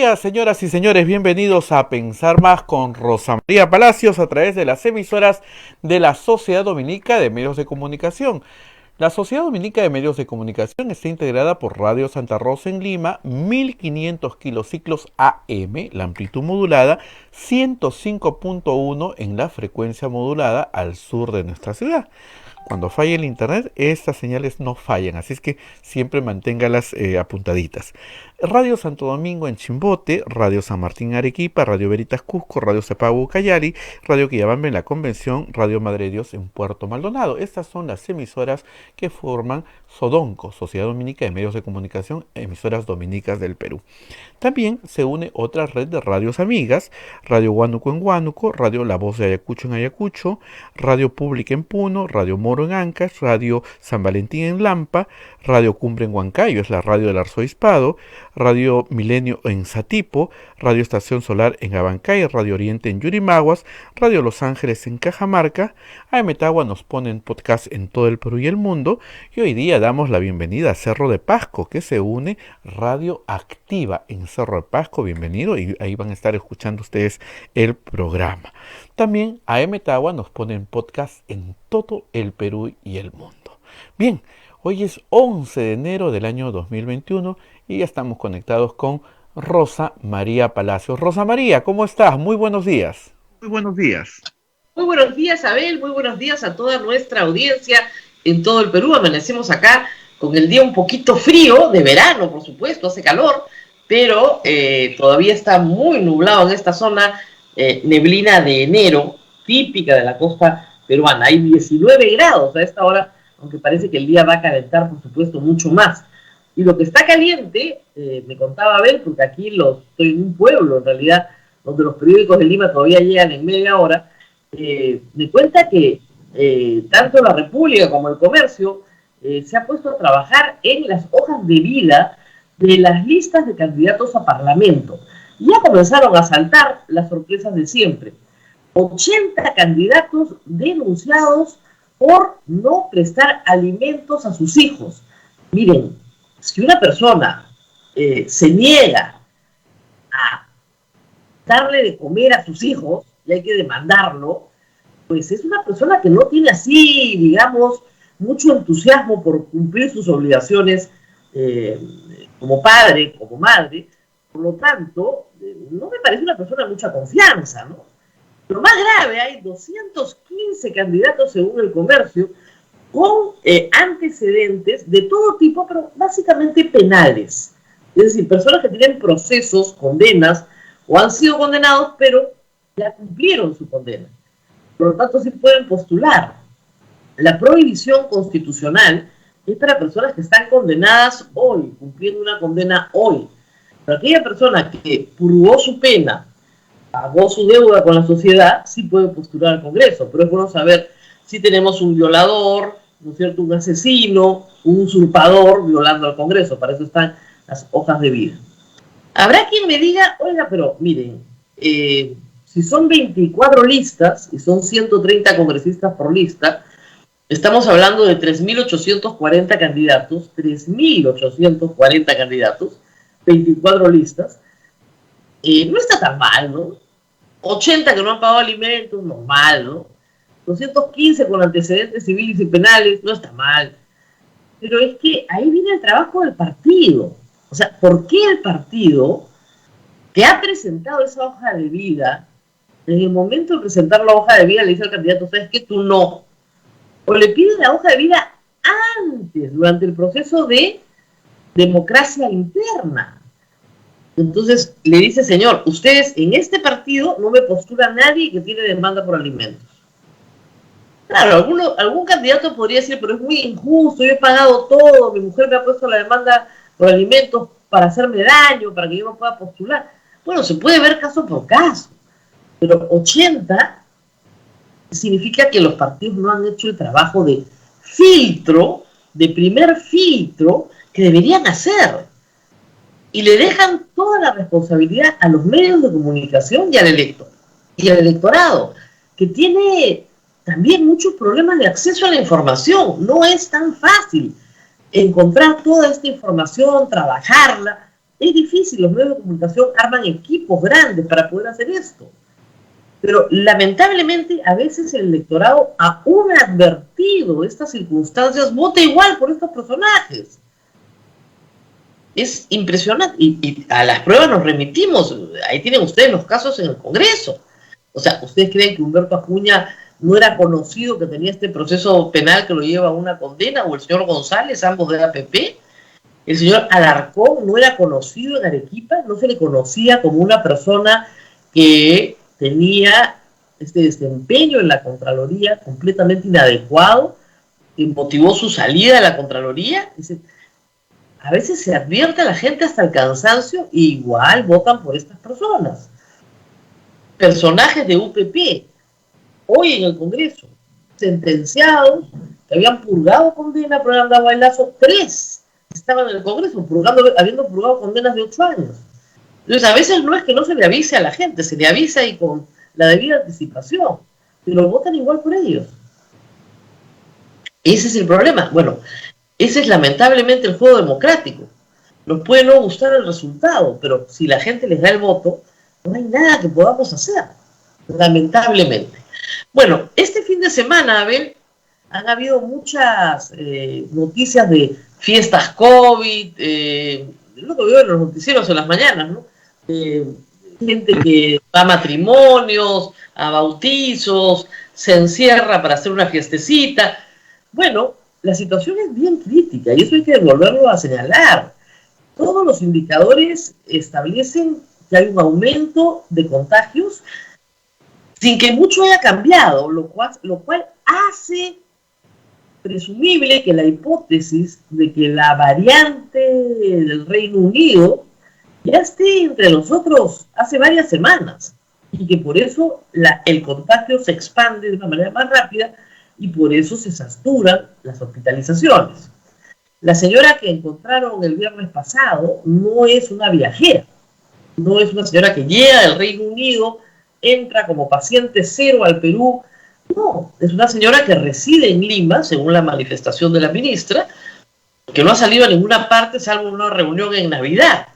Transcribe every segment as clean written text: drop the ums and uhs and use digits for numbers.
días, señoras y señores, bienvenidos a Pensar Más con Rosa María Palacios a través de las emisoras de la Sociedad Dominica de Medios de Comunicación. La Sociedad Dominica de Medios de Comunicación está integrada por Radio Santa Rosa en Lima, 1500 kilociclos AM, la amplitud modulada, 105.1 en la frecuencia modulada al sur de nuestra ciudad. Cuando falla el internet, estas señales no fallan, así es que siempre manténgalas apuntaditas. Radio Santo Domingo en Chimbote, Radio San Martín Arequipa, Radio Veritas Cusco, Radio Cepago Ucayali, Radio Quillabamba en la Convención, Radio Madre de Dios en Puerto Maldonado. Estas son las emisoras que forman Sodonco, Sociedad Dominica de Medios de Comunicación, emisoras dominicas del Perú. También se une otra red de radios amigas, Radio Huánuco en Huánuco, Radio La Voz de Ayacucho en Ayacucho, Radio Pública en Puno, Radio Moro en Ancash, Radio San Valentín en Lampa, Radio Cumbre en Huancayo, es la radio del Arzobispado, Radio Milenio en Satipo, Radio Estación Solar en Abancay, Radio Oriente en Yurimaguas, Radio Los Ángeles en Cajamarca. AM Tagua nos pone en podcast en todo el Perú y el mundo, y hoy día damos la bienvenida a Cerro de Pasco, que se une Radio Activa en Cerro de Pasco. Bienvenido, y ahí van a estar escuchando ustedes el programa. También AM Tagua nos pone en podcast en todo el Perú y el mundo. Bien, hoy es 11 de enero del año 2021 y ya estamos conectados con Rosa María Palacios. Rosa María, ¿cómo estás? Muy buenos días. Muy buenos días. Muy buenos días, Abel. Muy buenos días a toda nuestra audiencia en todo el Perú. Amanecemos acá con el día un poquito frío, de verano, por supuesto, hace calor, pero todavía está muy nublado en esta zona, neblina de enero, típica de la costa peruana. Hay 19 grados a esta hora, aunque parece que el día va a calentar, por supuesto, mucho más. Y lo que está caliente, me contaba Abel, porque aquí estoy en un pueblo, en realidad, donde los periódicos de Lima todavía llegan en media hora, me cuenta que tanto la República como el Comercio se ha puesto a trabajar en las hojas de vida de las listas de candidatos a Parlamento. Y ya comenzaron a saltar las sorpresas de siempre. 80 candidatos denunciados por no prestar alimentos a sus hijos. Miren, si una persona se niega a darle de comer a sus hijos, y hay que demandarlo, pues es una persona que no tiene así, digamos, mucho entusiasmo por cumplir sus obligaciones como padre, como madre. Por lo tanto, no me parece una persona de mucha confianza, ¿no? Lo más grave, hay 215 candidatos según el Comercio con antecedentes de todo tipo, pero básicamente penales. Es decir, personas que tienen procesos, condenas, o han sido condenados, pero ya cumplieron su condena. Por lo tanto, sí pueden postular. La prohibición constitucional es para personas que están condenadas hoy, cumpliendo una condena hoy. Pero aquella persona que purgó su pena, pagó su deuda con la sociedad, sí puede postular al Congreso. Pero es bueno saber si tenemos un violador, ¿no es cierto?, un asesino, un usurpador violando al Congreso. Para eso están las hojas de vida. Habrá quien me diga, oiga, pero miren, si son 24 listas y son 130 congresistas por lista, estamos hablando de 3.840 candidatos, 3.840 candidatos, 24 listas. No está tan mal, ¿no? 80 que no han pagado alimentos, normal, ¿no? 215 con antecedentes civiles y penales, no está mal. Pero es que ahí viene el trabajo del partido. O sea, ¿por qué el partido que ha presentado esa hoja de vida, en el momento de presentar la hoja de vida le dice al candidato, ¿sabes qué? Tú no. O le pide la hoja de vida antes, durante el proceso de democracia interna. Entonces le dice, señor, ustedes en este partido no me postula nadie que tiene demanda por alimentos. Claro, algún candidato podría decir, pero es muy injusto, yo he pagado todo, mi mujer me ha puesto la demanda por alimentos para hacerme daño, para que yo no pueda postular. Bueno, se puede ver caso por caso, pero 80 significa que los partidos no han hecho el trabajo de filtro, de primer filtro, que deberían hacer. Y le dejan toda la responsabilidad a los medios de comunicación y al electorado, que tiene también muchos problemas de acceso a la información. No es tan fácil encontrar toda esta información, trabajarla. Es difícil, los medios de comunicación arman equipos grandes para poder hacer esto. Pero lamentablemente a veces el electorado, aún advertido de estas circunstancias, vota igual por estos personajes. Es impresionante. Y a las pruebas nos remitimos. Ahí tienen ustedes los casos en el Congreso. O sea, ¿ustedes creen que Humberto Acuña no era conocido que tenía este proceso penal que lo lleva a una condena? ¿O el señor González, ambos de APP? El señor Alarcón no era conocido en Arequipa, no se le conocía como una persona que tenía este desempeño en la Contraloría completamente inadecuado, que motivó su salida de la Contraloría. A veces se advierte a la gente hasta el cansancio e igual votan por estas personas. Personajes de UPP, hoy en el Congreso, sentenciados, que habían purgado condena por andar bailazo, 3 estaban en el Congreso habiendo purgado condenas de 8 años. Entonces, a veces no es que no se le avise a la gente, se le avisa y con la debida anticipación, pero votan igual por ellos. Ese es el problema. Bueno, ese es lamentablemente el juego democrático. Nos puede no gustar el resultado, pero si la gente les da el voto, no hay nada que podamos hacer, lamentablemente. Bueno, este fin de semana, Abel, han habido muchas noticias de fiestas COVID, lo que veo en los noticieros en las mañanas, ¿no? Gente que va a matrimonios, a bautizos, se encierra para hacer una fiestecita. Bueno, la situación es bien crítica y eso hay que volverlo a señalar. Todos los indicadores establecen que hay un aumento de contagios sin que mucho haya cambiado, lo cual hace presumible que la hipótesis de que la variante del Reino Unido ya esté entre nosotros hace varias semanas y que por eso el contagio se expande de una manera más rápida y por eso se saturan las hospitalizaciones. La señora que encontraron el viernes pasado no es una viajera, no es una señora que llega del Reino Unido, entra como paciente cero al Perú. No, es una señora que reside en Lima, según la manifestación de la ministra, que no ha salido a ninguna parte salvo una reunión en Navidad.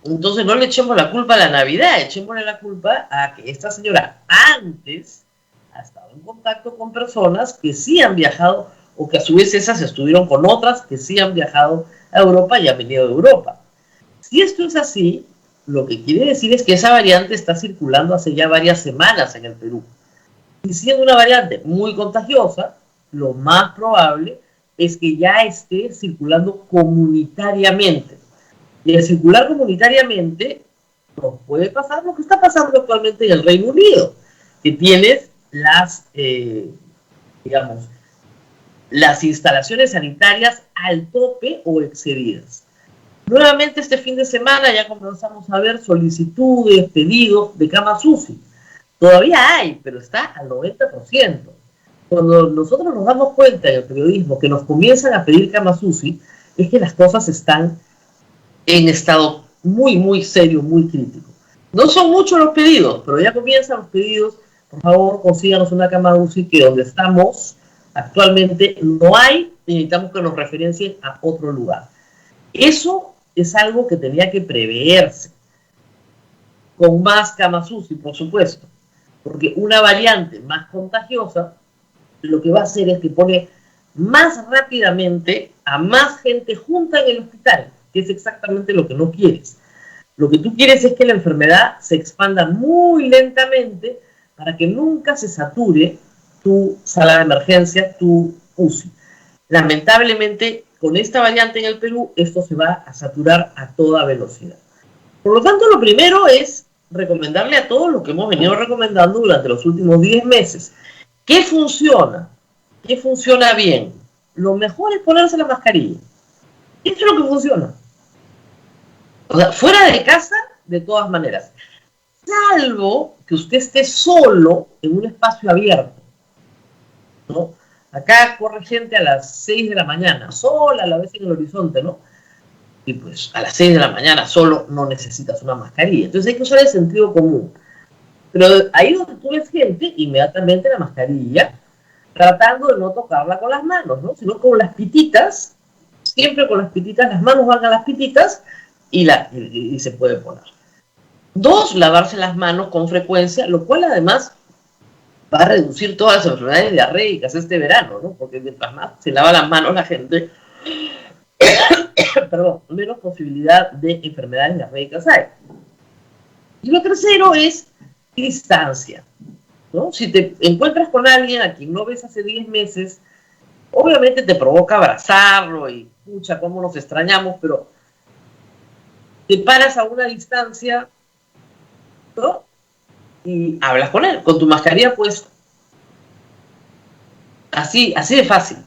Entonces no le echemos la culpa a la Navidad, echémosle la culpa a que esta señora antes ha estado en contacto con personas que sí han viajado o que a su vez esas estuvieron con otras que sí han viajado a Europa y han venido de Europa. Si esto es así, lo que quiere decir es que esa variante está circulando hace ya varias semanas en el Perú. Y siendo una variante muy contagiosa, lo más probable es que ya esté circulando comunitariamente. Y al circular comunitariamente, nos puede pasar lo que está pasando actualmente en el Reino Unido, que tienes las instalaciones sanitarias al tope o excedidas. Nuevamente este fin de semana ya comenzamos a ver solicitudes, pedidos de camas UCI. Todavía hay, pero está al 90%. Cuando nosotros nos damos cuenta en el periodismo que nos comienzan a pedir camas UCI, es que las cosas están en estado muy, muy serio, muy crítico. No son muchos los pedidos, pero ya comienzan los pedidos. Por favor, consíganos una cama UCI, que donde estamos actualmente no hay, y necesitamos que nos referencien a otro lugar. Eso es algo que tenía que preverse, con más camas UCI, por supuesto, porque una variante más contagiosa lo que va a hacer es que pone más rápidamente a más gente junta en el hospital, que es exactamente lo que no quieres. Lo que tú quieres es que la enfermedad se expanda muy lentamente para que nunca se sature tu sala de emergencia, tu UCI. Lamentablemente, con esta variante en el Perú, esto se va a saturar a toda velocidad. Por lo tanto, lo primero es recomendarle a todos lo que hemos venido recomendando durante los últimos 10 meses. ¿Qué funciona? ¿Qué funciona bien? Lo mejor es ponerse la mascarilla. Eso es lo que funciona. O sea, fuera de casa, de todas maneras. Salvo que usted esté solo en un espacio abierto, ¿no? Acá corre gente a las 6 de la mañana, sola a la vez en el horizonte, ¿no? Y pues a las 6 de la mañana solo no necesitas una mascarilla. Entonces hay que usar el sentido común. Pero ahí donde tú ves gente, inmediatamente la mascarilla, tratando de no tocarla con las manos, ¿no? Sino con las pititas, siempre con las pititas, las manos van a las pititas, y se puede poner. 2, lavarse las manos con frecuencia, lo cual además va a reducir todas las enfermedades diarreicas este verano, ¿no? Porque mientras más se lava las manos la gente, perdón, menos posibilidad de enfermedades diarreicas hay. Y lo tercero es distancia, ¿no? Si te encuentras con alguien a quien no ves hace 10 meses, obviamente te provoca abrazarlo y, pucha, cómo nos extrañamos, pero te paras a una distancia, ¿no? Y hablas con él, con tu mascarilla puesta. Así de fácil.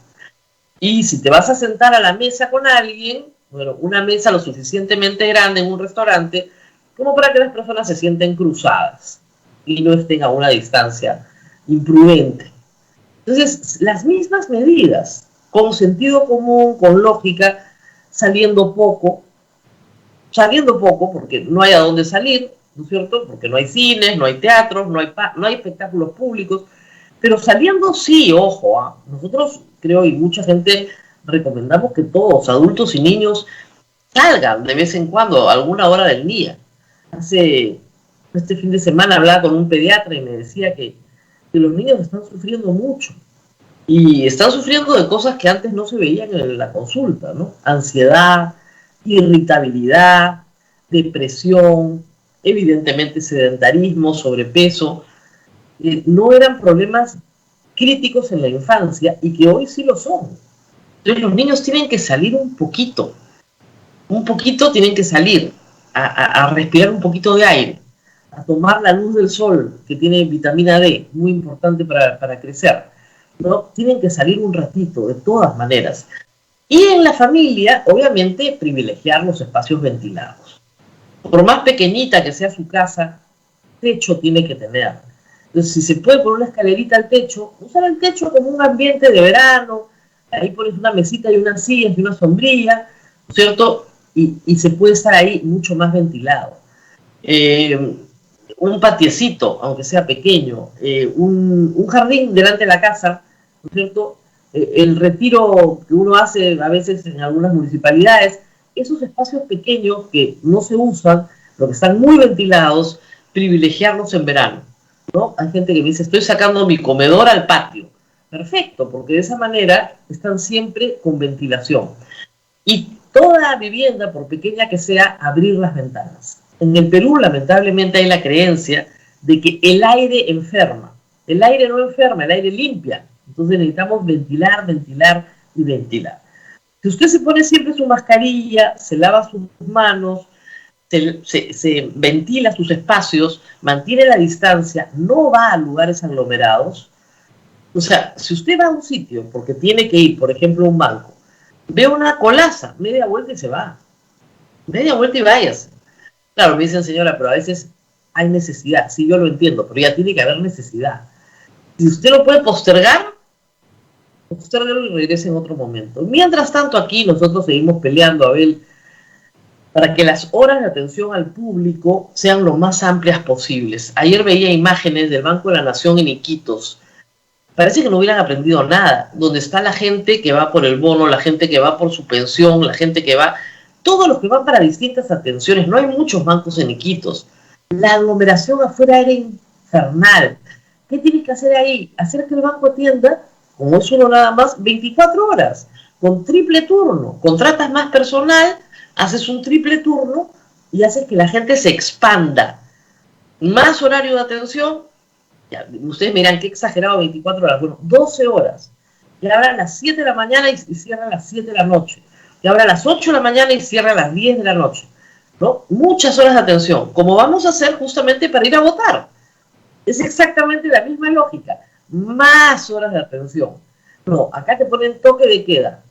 Y si te vas a sentar a la mesa con alguien, bueno, una mesa lo suficientemente grande en un restaurante, como para que las personas se sienten cruzadas y no estén a una distancia imprudente. Entonces, las mismas medidas, con sentido común, con lógica, saliendo poco, porque no hay a dónde salir, ¿no es cierto? Porque no hay cines, no hay teatros, no hay espectáculos públicos, pero saliendo sí, ojo, nosotros creo y mucha gente recomendamos que todos, adultos y niños, salgan de vez en cuando, a alguna hora del día. Este fin de semana hablaba con un pediatra y me decía que los niños están sufriendo mucho. Y están sufriendo de cosas que antes no se veían en la consulta, ¿no? Ansiedad, irritabilidad, depresión, evidentemente sedentarismo, sobrepeso. No eran problemas críticos en la infancia y que hoy sí lo son. Entonces los niños tienen que salir un poquito tienen que salir a respirar un poquito de aire, a tomar la luz del sol, que tiene vitamina D, muy importante para crecer, ¿no? Tienen que salir un ratito, de todas maneras. Y en la familia, obviamente, privilegiar los espacios ventilados. Por más pequeñita que sea su casa, techo tiene que tener. Entonces, si se puede poner una escalerita al techo, usar el techo como un ambiente de verano, ahí pones una mesita y unas sillas y una sombrilla, ¿no es cierto? Y se puede estar ahí mucho más ventilado. Un patiecito, aunque sea pequeño, un jardín delante de la casa, ¿no es cierto? El retiro que uno hace a veces en algunas municipalidades, esos espacios pequeños que no se usan, pero que están muy ventilados, privilegiarlos en verano, ¿no? Hay gente que me dice, estoy sacando mi comedor al patio. Perfecto, porque de esa manera están siempre con ventilación. Y toda vivienda, por pequeña que sea, abrir las ventanas. En el Perú, lamentablemente, hay la creencia de que el aire enferma. El aire no enferma, el aire limpia. Entonces necesitamos ventilar, ventilar y ventilar. Si usted se pone siempre su mascarilla, se lava sus manos, se ventila sus espacios, mantiene la distancia, no va a lugares aglomerados. O sea, si usted va a un sitio porque tiene que ir, por ejemplo, a un banco, ve una colaza, media vuelta y se va. Media vuelta y váyase. Claro, me dicen, señora, pero a veces hay necesidad. Sí, yo lo entiendo, pero ya tiene que haber necesidad. Si usted lo puede postergar, postérguelo y regrese en otro momento. Mientras tanto, aquí nosotros seguimos peleando, Abel, para que las horas de atención al público sean lo más amplias posibles. Ayer veía imágenes del Banco de la Nación en Iquitos. Parece que no hubieran aprendido nada. Donde está la gente que va por el bono, la gente que va por su pensión, la gente que va... Todos los que van para distintas atenciones. No hay muchos bancos en Iquitos. La aglomeración afuera era infernal. ¿Qué tienes que hacer ahí? Hacer que el banco atienda, como es uno nada más, 24 horas, con triple turno. Contratas más personal, haces un triple turno y haces que la gente se expanda. Más horario de atención. Ya, ustedes miran qué exagerado, 24 horas. Bueno, 12 horas. Y abran a las 7 de la mañana y cierran a las 7 de la noche. Y abran a las 8 de la mañana y cierran a las 10 de la noche. ¿No? Muchas horas de atención, como vamos a hacer justamente para ir a votar. Es exactamente la misma lógica. Más horas de atención. No, acá te ponen toque de queda.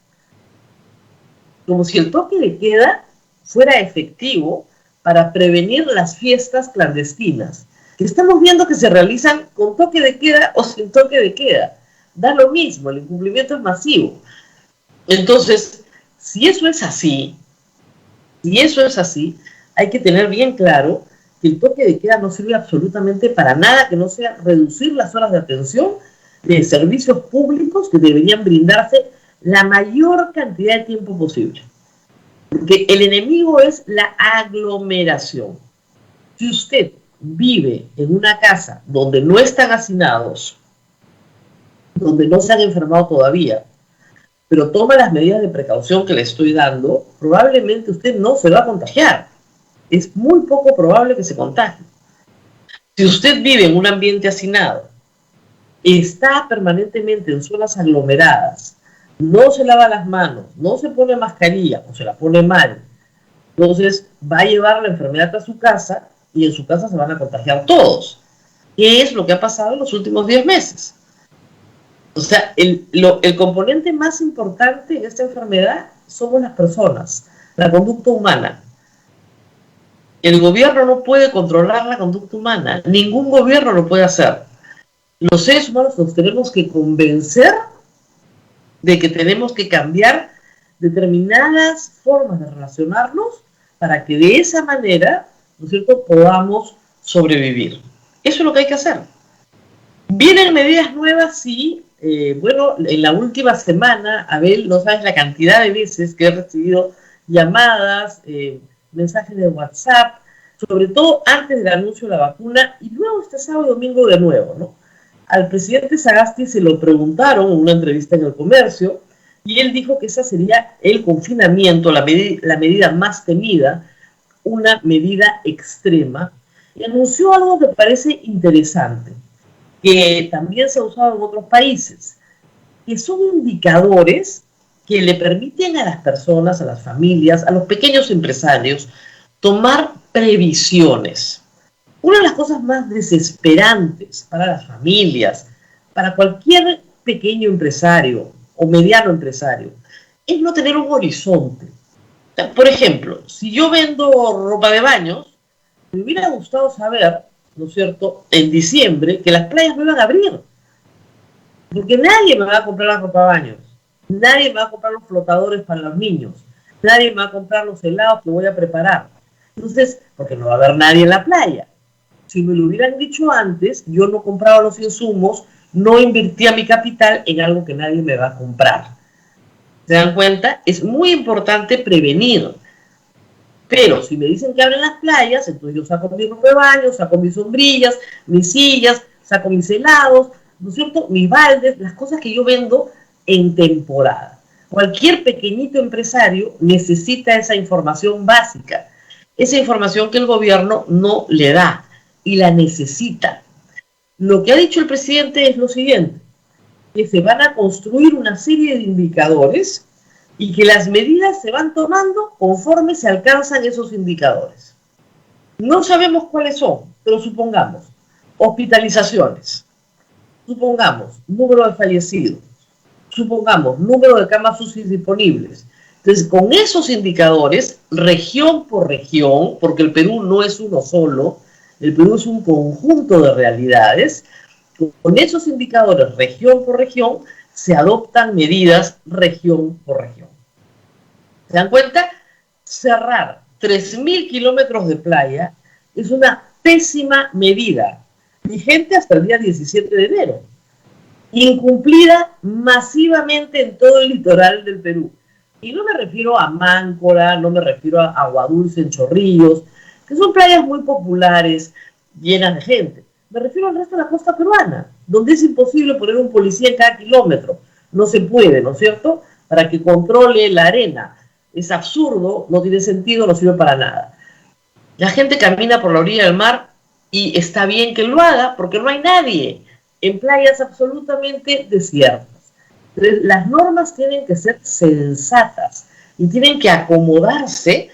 Como si el toque de queda fuera efectivo para prevenir las fiestas clandestinas, que estamos viendo que se realizan con toque de queda o sin toque de queda. Da lo mismo, el incumplimiento es masivo. Entonces, si eso es así, hay que tener bien claro que el toque de queda no sirve absolutamente para nada que no sea reducir las horas de atención de servicios públicos que deberían brindarse la mayor cantidad de tiempo posible. Porque el enemigo es la aglomeración. Si usted vive en una casa donde no están hacinados, donde no se han enfermado todavía, pero toma las medidas de precaución que le estoy dando, probablemente usted no se va a contagiar. Es muy poco probable que se contagie. Si usted vive en un ambiente hacinado, está permanentemente en zonas aglomeradas, no se lava las manos, no se pone mascarilla o se la pone mal, entonces va a llevar la enfermedad a su casa y en su casa se van a contagiar todos. ¿Qué es lo que ha pasado en los últimos 10 meses? O sea, el componente más importante en esta enfermedad somos las personas, la conducta humana. El gobierno no puede controlar la conducta humana, ningún gobierno lo puede hacer. Los seres humanos nos tenemos que convencer de que tenemos que cambiar determinadas formas de relacionarnos para que de esa manera, ¿no es cierto?, podamos sobrevivir. Eso es lo que hay que hacer. ¿Vienen medidas nuevas? Sí. Bueno, en la última semana, Abel, no sabes la cantidad de veces que he recibido llamadas, mensajes de WhatsApp, sobre todo antes del anuncio de la vacuna, y luego este sábado y domingo de nuevo, ¿no? Al presidente Sagasti se lo preguntaron en una entrevista en El Comercio, y él dijo que esa sería el confinamiento, la medida más temida, una medida extrema, y anunció algo que parece interesante, que también se ha usado en otros países, que son indicadores que le permiten a las personas, a las familias, a los pequeños empresarios, tomar previsiones. Una de las cosas más desesperantes para las familias, para cualquier pequeño empresario o mediano empresario, es no tener un horizonte. Por ejemplo, si yo vendo ropa de baños, me hubiera gustado saber, ¿no es cierto?, en diciembre, que las playas no iban a abrir. Porque nadie me va a comprar la ropa de baños. Nadie me va a comprar los flotadores para los niños. Nadie me va a comprar los helados que voy a preparar. Entonces, porque no va a haber nadie en la playa. Si me lo hubieran dicho antes, yo no compraba los insumos, no invertía mi capital en algo que nadie me va a comprar. ¿Se dan cuenta? Es muy importante prevenir. Pero si me dicen que abren las playas, entonces yo saco mi ropa de baño, saco mis sombrillas, mis sillas, saco mis helados, ¿no es cierto?, mis baldes, las cosas que yo vendo en temporada. Cualquier pequeñito empresario necesita esa información básica, esa información que el gobierno no le da y la necesita. Lo que ha dicho el presidente es lo siguiente, que se van a construir una serie de indicadores y que las medidas se van tomando conforme se alcanzan esos indicadores. No sabemos cuáles son, pero supongamos, hospitalizaciones, supongamos, número de fallecidos, supongamos, número de camas UCI disponibles. Entonces, con esos indicadores, región por región, porque el Perú no es uno solo, el Perú es un conjunto de realidades, con esos indicadores, región por región, se adoptan medidas región por región. ¿Se dan cuenta? Cerrar 3.000 kilómetros de playa es una pésima medida, vigente hasta el día 17 de enero, incumplida masivamente en todo el litoral del Perú. Y no me refiero a Máncora, no me refiero a Aguadulce en Chorrillos, que son playas muy populares, llenas de gente. Me refiero al resto de la costa peruana, donde es imposible poner un policía en cada kilómetro. No se puede, ¿no es cierto?, para que controle la arena. Es absurdo, no tiene sentido, no sirve para nada. La gente camina por la orilla del mar y está bien que lo haga porque no hay nadie en playas absolutamente desiertas. Entonces, las normas tienen que ser sensatas y tienen que acomodarse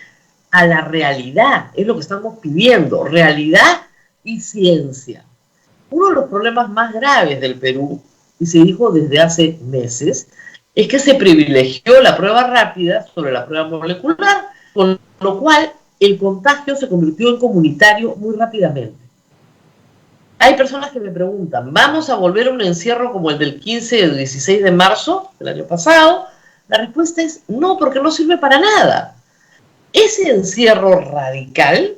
a la realidad. Es lo que estamos pidiendo, realidad y ciencia. Uno de los problemas más graves del Perú, y se dijo desde hace meses, es que se privilegió la prueba rápida sobre la prueba molecular, con lo cual el contagio se convirtió en comunitario muy rápidamente. Hay personas que me preguntan, ¿vamos a volver a un encierro como el del 15 o 16 de marzo del año pasado? La respuesta es no, porque no sirve para nada. Ese encierro radical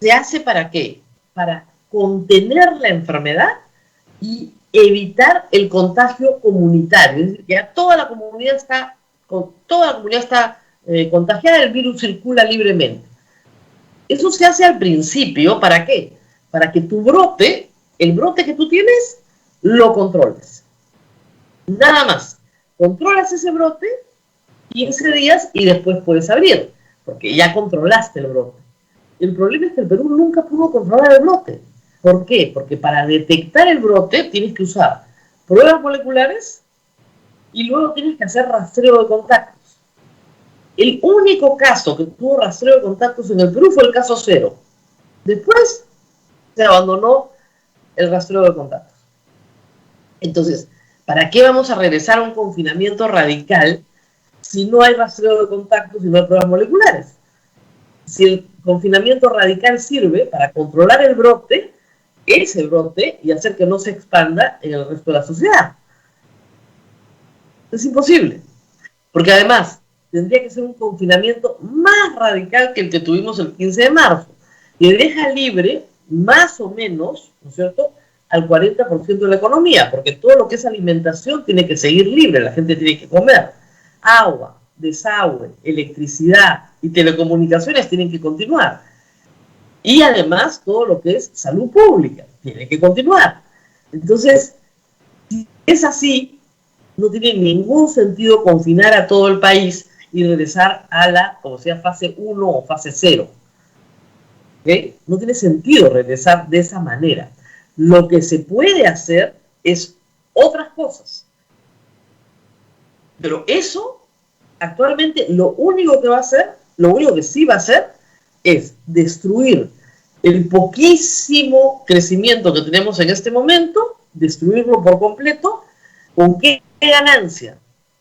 se hace ¿para qué? Para contener la enfermedad y evitar el contagio comunitario. Es decir, ya toda la comunidad está contagiada, el virus circula libremente. Eso se hace al principio, ¿para qué? Para que tu brote, el brote que tú tienes, lo controles. Nada más. Controlas ese brote 15 días y después puedes abrir, porque ya controlaste el brote. El problema es que el Perú nunca pudo controlar el brote. ¿Por qué? Porque para detectar el brote tienes que usar pruebas moleculares y luego tienes que hacer rastreo de contactos. El único caso que tuvo rastreo de contactos en el Perú fue el caso 0. Después se abandonó el rastreo de contactos. Entonces, ¿para qué vamos a regresar a un confinamiento radical si no hay rastreo de contactos y no hay pruebas moleculares? Si el confinamiento radical sirve para controlar el brote, ese brote, y hacer que no se expanda en el resto de la sociedad. Es imposible. Porque además, tendría que ser un confinamiento más radical que el que tuvimos el 15 de marzo, que deja libre más o menos, ¿no es cierto?, al 40% de la economía, porque todo lo que es alimentación tiene que seguir libre, la gente tiene que comer. Agua, desagüe, electricidad y telecomunicaciones tienen que continuar. Y además todo lo que es salud pública tiene que continuar. Entonces, si es así, no tiene ningún sentido confinar a todo el país y regresar a la, como sea, fase 1 o fase 0. ¿Okay? No tiene sentido regresar de esa manera. Lo que se puede hacer es otras cosas. Pero eso, actualmente, lo único que va a hacer, lo único que sí va a hacer, es destruir el poquísimo crecimiento que tenemos en este momento, destruirlo por completo. ¿Con qué ganancia?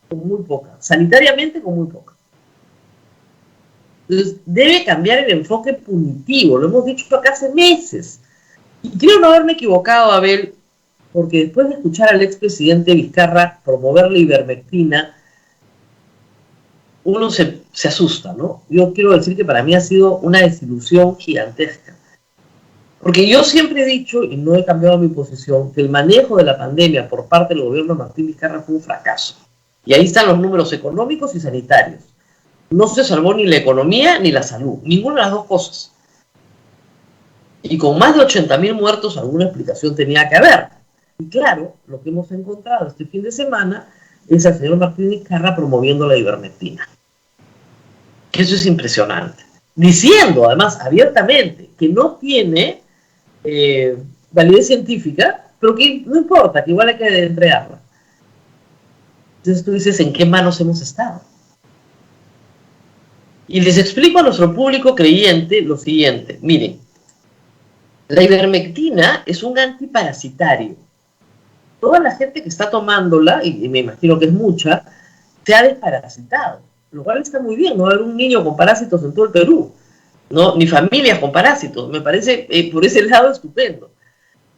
Con muy poca. Sanitariamente, con muy poca. Entonces, debe cambiar el enfoque punitivo. Lo hemos dicho acá hace meses. Y creo no haberme equivocado, Abel, porque después de escuchar al expresidente Vizcarra promover la ivermectina, uno se asusta, ¿no? Yo quiero decir que para mí ha sido una desilusión gigantesca. Porque yo siempre he dicho, y no he cambiado mi posición, que el manejo de la pandemia por parte del gobierno de Martín Vizcarra fue un fracaso. Y ahí están los números económicos y sanitarios. No se salvó ni la economía ni la salud, ninguna de las dos cosas. Y con más de 80.000 muertos, alguna explicación tenía que haber. Y claro, lo que hemos encontrado este fin de semana es al señor Martín Vizcarra promoviendo la ivermectina. Eso es impresionante. Diciendo, además, abiertamente, que no tiene validez científica, pero que no importa, que igual hay que entregarla. Entonces tú dices, ¿en qué manos hemos estado? Y les explico a nuestro público creyente lo siguiente. Miren, la ivermectina es un antiparasitario. Toda la gente que está tomándola, y me imagino que es mucha, se ha desparasitado, lo cual está muy bien. No va a haber un niño con parásitos en todo el Perú, ¿no? Ni familias con parásitos. Me parece por ese lado estupendo.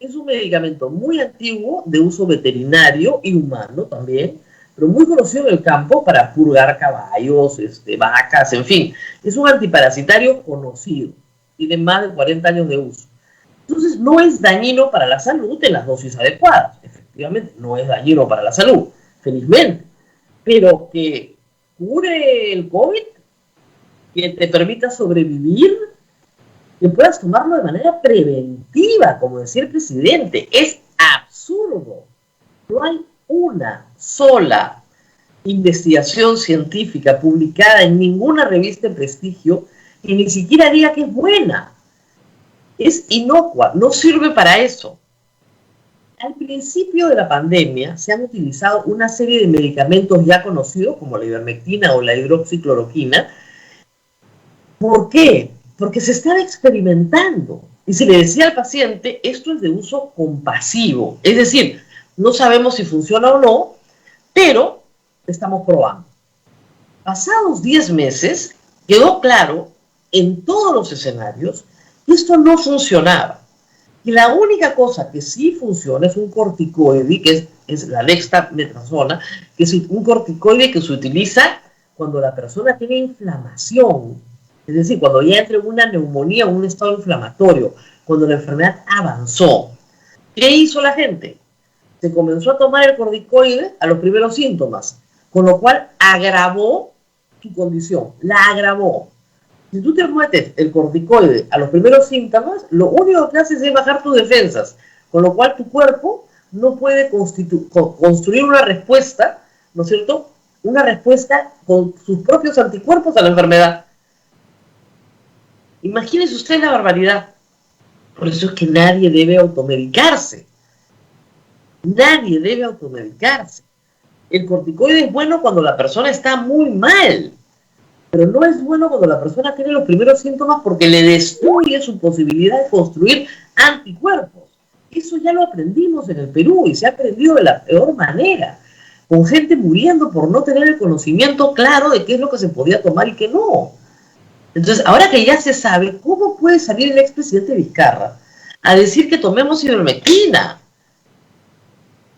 Es un medicamento muy antiguo, de uso veterinario y humano también, pero muy conocido en el campo para purgar caballos, vacas, en fin. Es un antiparasitario conocido, tiene más de 40 años de uso. Entonces no es dañino para la salud en las dosis adecuadas. Efectivamente, no es dañino para la salud, felizmente. Pero que cure el COVID, que te permita sobrevivir, que puedas tomarlo de manera preventiva, como decía el presidente, es absurdo. No hay una sola investigación científica publicada en ninguna revista de prestigio que ni siquiera diga que es buena. Es inocua, no sirve para eso. Al principio de la pandemia se han utilizado una serie de medicamentos ya conocidos, como la ivermectina o la hidroxicloroquina. ¿Por qué? Porque se estaba experimentando. Y se le decía al paciente, esto es de uso compasivo. Es decir, no sabemos si funciona o no, pero estamos probando. Pasados 10 meses, quedó claro en todos los escenarios que esto no funcionaba. Y la única cosa que sí funciona es un corticoide, que es la dexametasona, que es un corticoide que se utiliza cuando la persona tiene inflamación. Es decir, cuando ya entra en una neumonía o un estado inflamatorio, cuando la enfermedad avanzó. ¿Qué hizo la gente? Se comenzó a tomar el corticoide a los primeros síntomas, con lo cual agravó tu condición, la agravó. Si tú te metes el corticoide a los primeros síntomas, lo único que haces es bajar tus defensas, con lo cual tu cuerpo no puede construir una respuesta, ¿no es cierto? Una respuesta con sus propios anticuerpos a la enfermedad. Imagínese usted la barbaridad. Por eso es que nadie debe automedicarse. Nadie debe automedicarse. El corticoide es bueno cuando la persona está muy mal, pero no es bueno cuando la persona tiene los primeros síntomas porque le destruye su posibilidad de construir anticuerpos. Eso ya lo aprendimos en el Perú y se ha aprendido de la peor manera, con gente muriendo por no tener el conocimiento claro de qué es lo que se podía tomar y qué no. Entonces, ahora que ya se sabe, ¿cómo puede salir el expresidente Vizcarra a decir que tomemos ivermectina?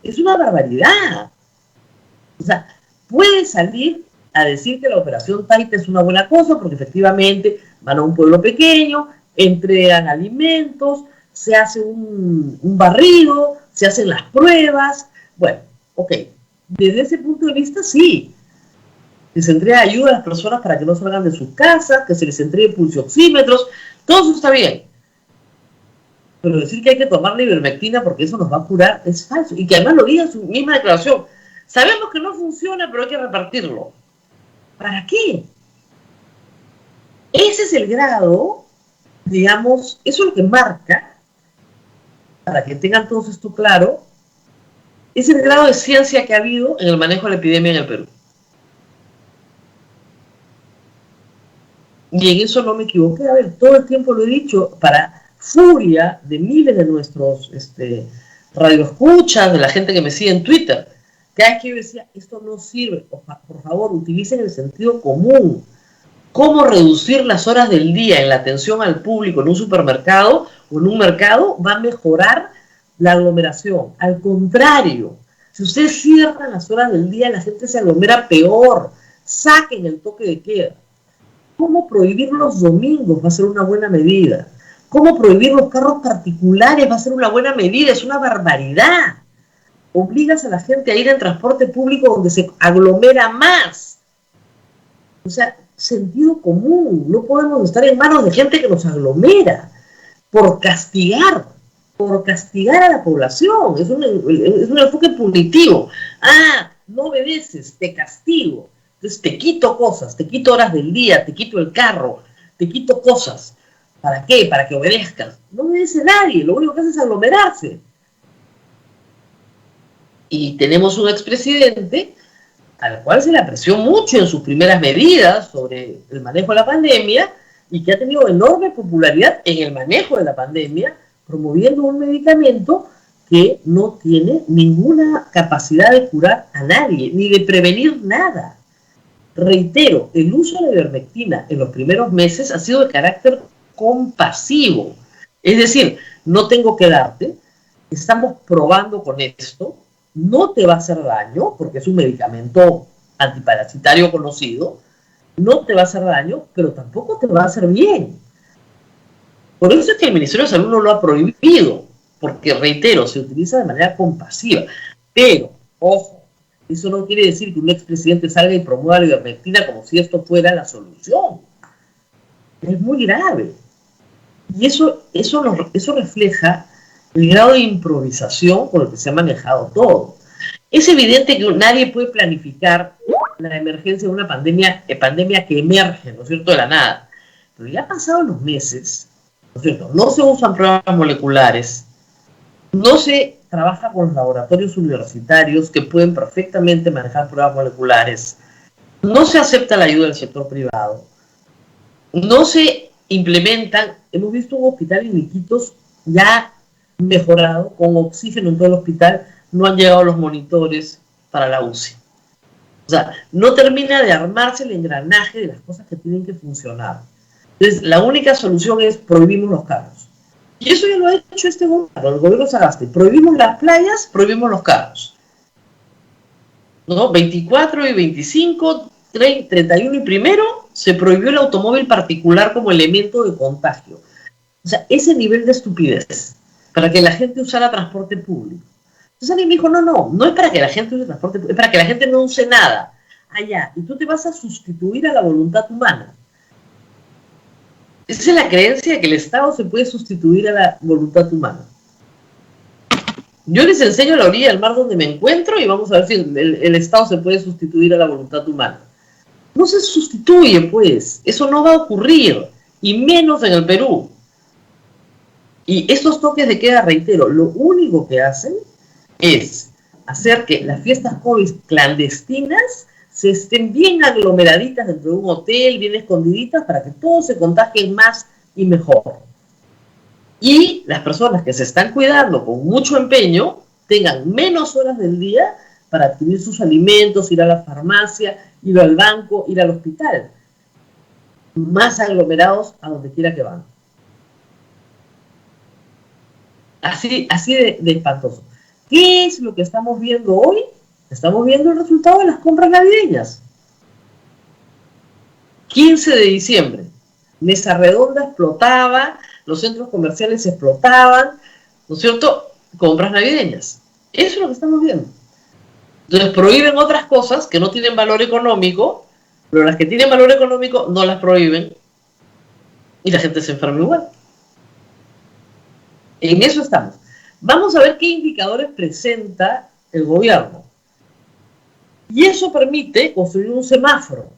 Es una barbaridad. O sea, puede salir a decir que la operación Taita es una buena cosa porque efectivamente van a un pueblo pequeño, entregan alimentos, se hace un barrido, se hacen las pruebas. Bueno, ok, desde ese punto de vista sí, que se entrega ayuda a las personas para que no salgan de sus casas, que se les entregue pulsioxímetros, todo eso está bien. Pero decir que hay que tomar la ivermectina porque eso nos va a curar es falso. Y que además lo diga en su misma declaración. Sabemos que no funciona, pero hay que repartirlo. ¿Para qué? Ese es el grado, digamos, eso es lo que marca, para que tengan todos esto claro, es el grado de ciencia que ha habido en el manejo de la epidemia en el Perú. Y en eso no me equivoqué. A ver, todo el tiempo lo he dicho, para furia de miles de nuestros radioescuchas, de la gente que me sigue en Twitter. Cada vez que yo decía, esto no sirve, por favor, utilicen el sentido común. ¿Cómo reducir las horas del día en la atención al público en un supermercado o en un mercado va a mejorar la aglomeración? Al contrario, si ustedes cierran las horas del día, la gente se aglomera peor. Saquen el toque de queda. ¿Cómo prohibir los domingos? Va a ser una buena medida. ¿Cómo prohibir los carros particulares? Va a ser una buena medida. Es una barbaridad. Obligas a la gente a ir en transporte público donde se aglomera más. O sea, sentido común. No podemos estar en manos de gente que nos aglomera por castigar a la población. Es un enfoque punitivo. Ah, no obedeces, te castigo. Entonces te quito cosas, te quito horas del día, te quito el carro, te quito cosas. ¿Para qué? Para que obedezcas. No obedece nadie, lo único que hace es aglomerarse. Y tenemos un expresidente al cual se le apreció mucho en sus primeras medidas sobre el manejo de la pandemia y que ha tenido enorme popularidad en el manejo de la pandemia, promoviendo un medicamento que no tiene ninguna capacidad de curar a nadie, ni de prevenir nada. Reitero, el uso de la ivermectina en los primeros meses ha sido de carácter compasivo. Es decir, no tengo que darte, estamos probando con esto, no te va a hacer daño, porque es un medicamento antiparasitario conocido, no te va a hacer daño, pero tampoco te va a hacer bien. Por eso es que el Ministerio de Salud no lo ha prohibido, porque, reitero, se utiliza de manera compasiva. Pero, ojo, eso no quiere decir que un expresidente salga y promueva la ivermectina como si esto fuera la solución. Es muy grave. Y eso refleja el grado de improvisación con el que se ha manejado todo. Es evidente que nadie puede planificar la emergencia de una pandemia que emerge, ¿no es cierto?, de la nada. Pero ya pasados los meses, ¿no es cierto?, no se usan pruebas moleculares, no se trabaja con laboratorios universitarios que pueden perfectamente manejar pruebas moleculares, no se acepta la ayuda del sector privado, no se implementan. Hemos visto un hospital en Iquitos ya mejorado, con oxígeno en todo el hospital, no han llegado los monitores para la UCI. O sea, no termina de armarse el engranaje de las cosas que tienen que funcionar. Entonces, la única solución es prohibimos los carros. Y eso ya lo ha hecho este gobierno, el gobierno Sagasti. Prohibimos las playas, prohibimos los carros. ¿No? 24 y 25, 31 y primero, se prohibió el automóvil particular como elemento de contagio. O sea, ese nivel de estupidez, para que la gente usara transporte público. Entonces alguien me dijo, no es para que la gente use transporte público, es para que la gente no use nada. allá, y tú te vas a sustituir a la voluntad humana. Esa es la creencia de que el Estado se puede sustituir a la voluntad humana. Yo les enseño la orilla del mar donde me encuentro y vamos a ver si el Estado se puede sustituir a la voluntad humana. No se sustituye, pues. Eso no va a ocurrir, y menos en el Perú. Y estos toques de queda, reitero, lo único que hacen es hacer que las fiestas COVID clandestinas se estén bien aglomeraditas dentro de un hotel, bien escondiditas, para que todos se contagien más y mejor. Y las personas que se están cuidando con mucho empeño tengan menos horas del día para adquirir sus alimentos, ir a la farmacia, ir al banco, ir al hospital. Más aglomerados a donde quiera que van. Así de espantoso. ¿Qué es lo que estamos viendo hoy? Estamos viendo el resultado de las compras navideñas. 15 de diciembre. Mesa redonda explotaba, los centros comerciales explotaban, ¿no es cierto? Compras navideñas. Eso es lo que estamos viendo. Entonces prohíben otras cosas que no tienen valor económico, pero las que tienen valor económico no las prohíben y la gente se enferma igual. En eso estamos. Vamos a ver qué indicadores presenta el gobierno. Y eso permite construir un semáforo.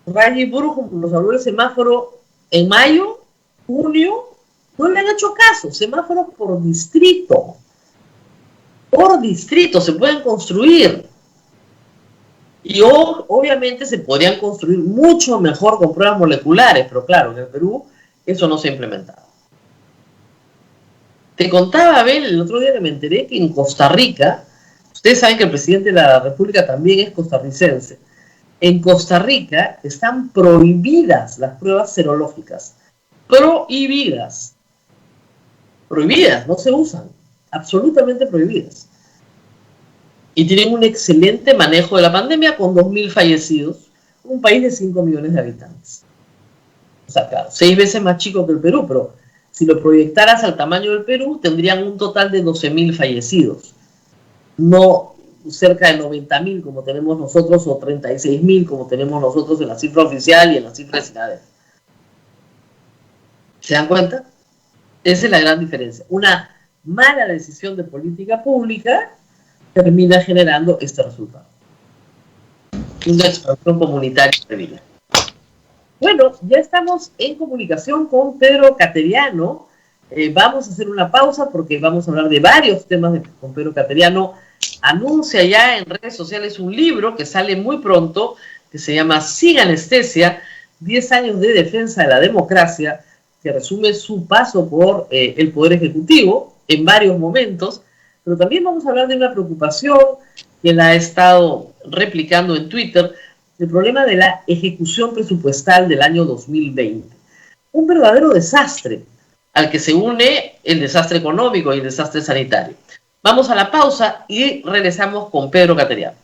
Raya Burgos nos habló del semáforo en mayo, junio, no le han hecho caso. Semáforos por distrito. Por distrito se pueden construir. Y obviamente se podrían construir mucho mejor con pruebas moleculares, pero claro, en el Perú eso no se ha implementado. Te contaba, Abel, el otro día que me enteré que en Costa Rica, ustedes saben que el presidente de la República también es costarricense, en Costa Rica están prohibidas las pruebas serológicas. Prohibidas. Prohibidas, no se usan. Absolutamente prohibidas. Y tienen un excelente manejo de la pandemia con 2.000 fallecidos. Un país de 5 millones de habitantes. O sea, claro, 6 veces más chico que el Perú, pero si lo proyectaras al tamaño del Perú, tendrían un total de 12.000 fallecidos. No cerca de 90.000 como tenemos nosotros, o 36.000 como tenemos nosotros en la cifra oficial y en la cifra de SINADEF. ¿Se dan cuenta? Esa es la gran diferencia. Una mala decisión de política pública termina generando este resultado. Una expansión comunitaria terrible. Bueno, ya estamos en comunicación con Pedro Cateriano. Vamos a hacer una pausa porque vamos a hablar de varios temas con Pedro Cateriano. Anuncia ya en redes sociales un libro que sale muy pronto, que se llama Sin Anestesia, 10 años de defensa de la democracia, que resume su paso por el Poder Ejecutivo en varios momentos, pero también vamos a hablar de una preocupación que la ha estado replicando en Twitter, el problema de la ejecución presupuestal del año 2020. Un verdadero desastre, al que se une el desastre económico y el desastre sanitario. Vamos a la pausa y regresamos con Pedro Cateriano.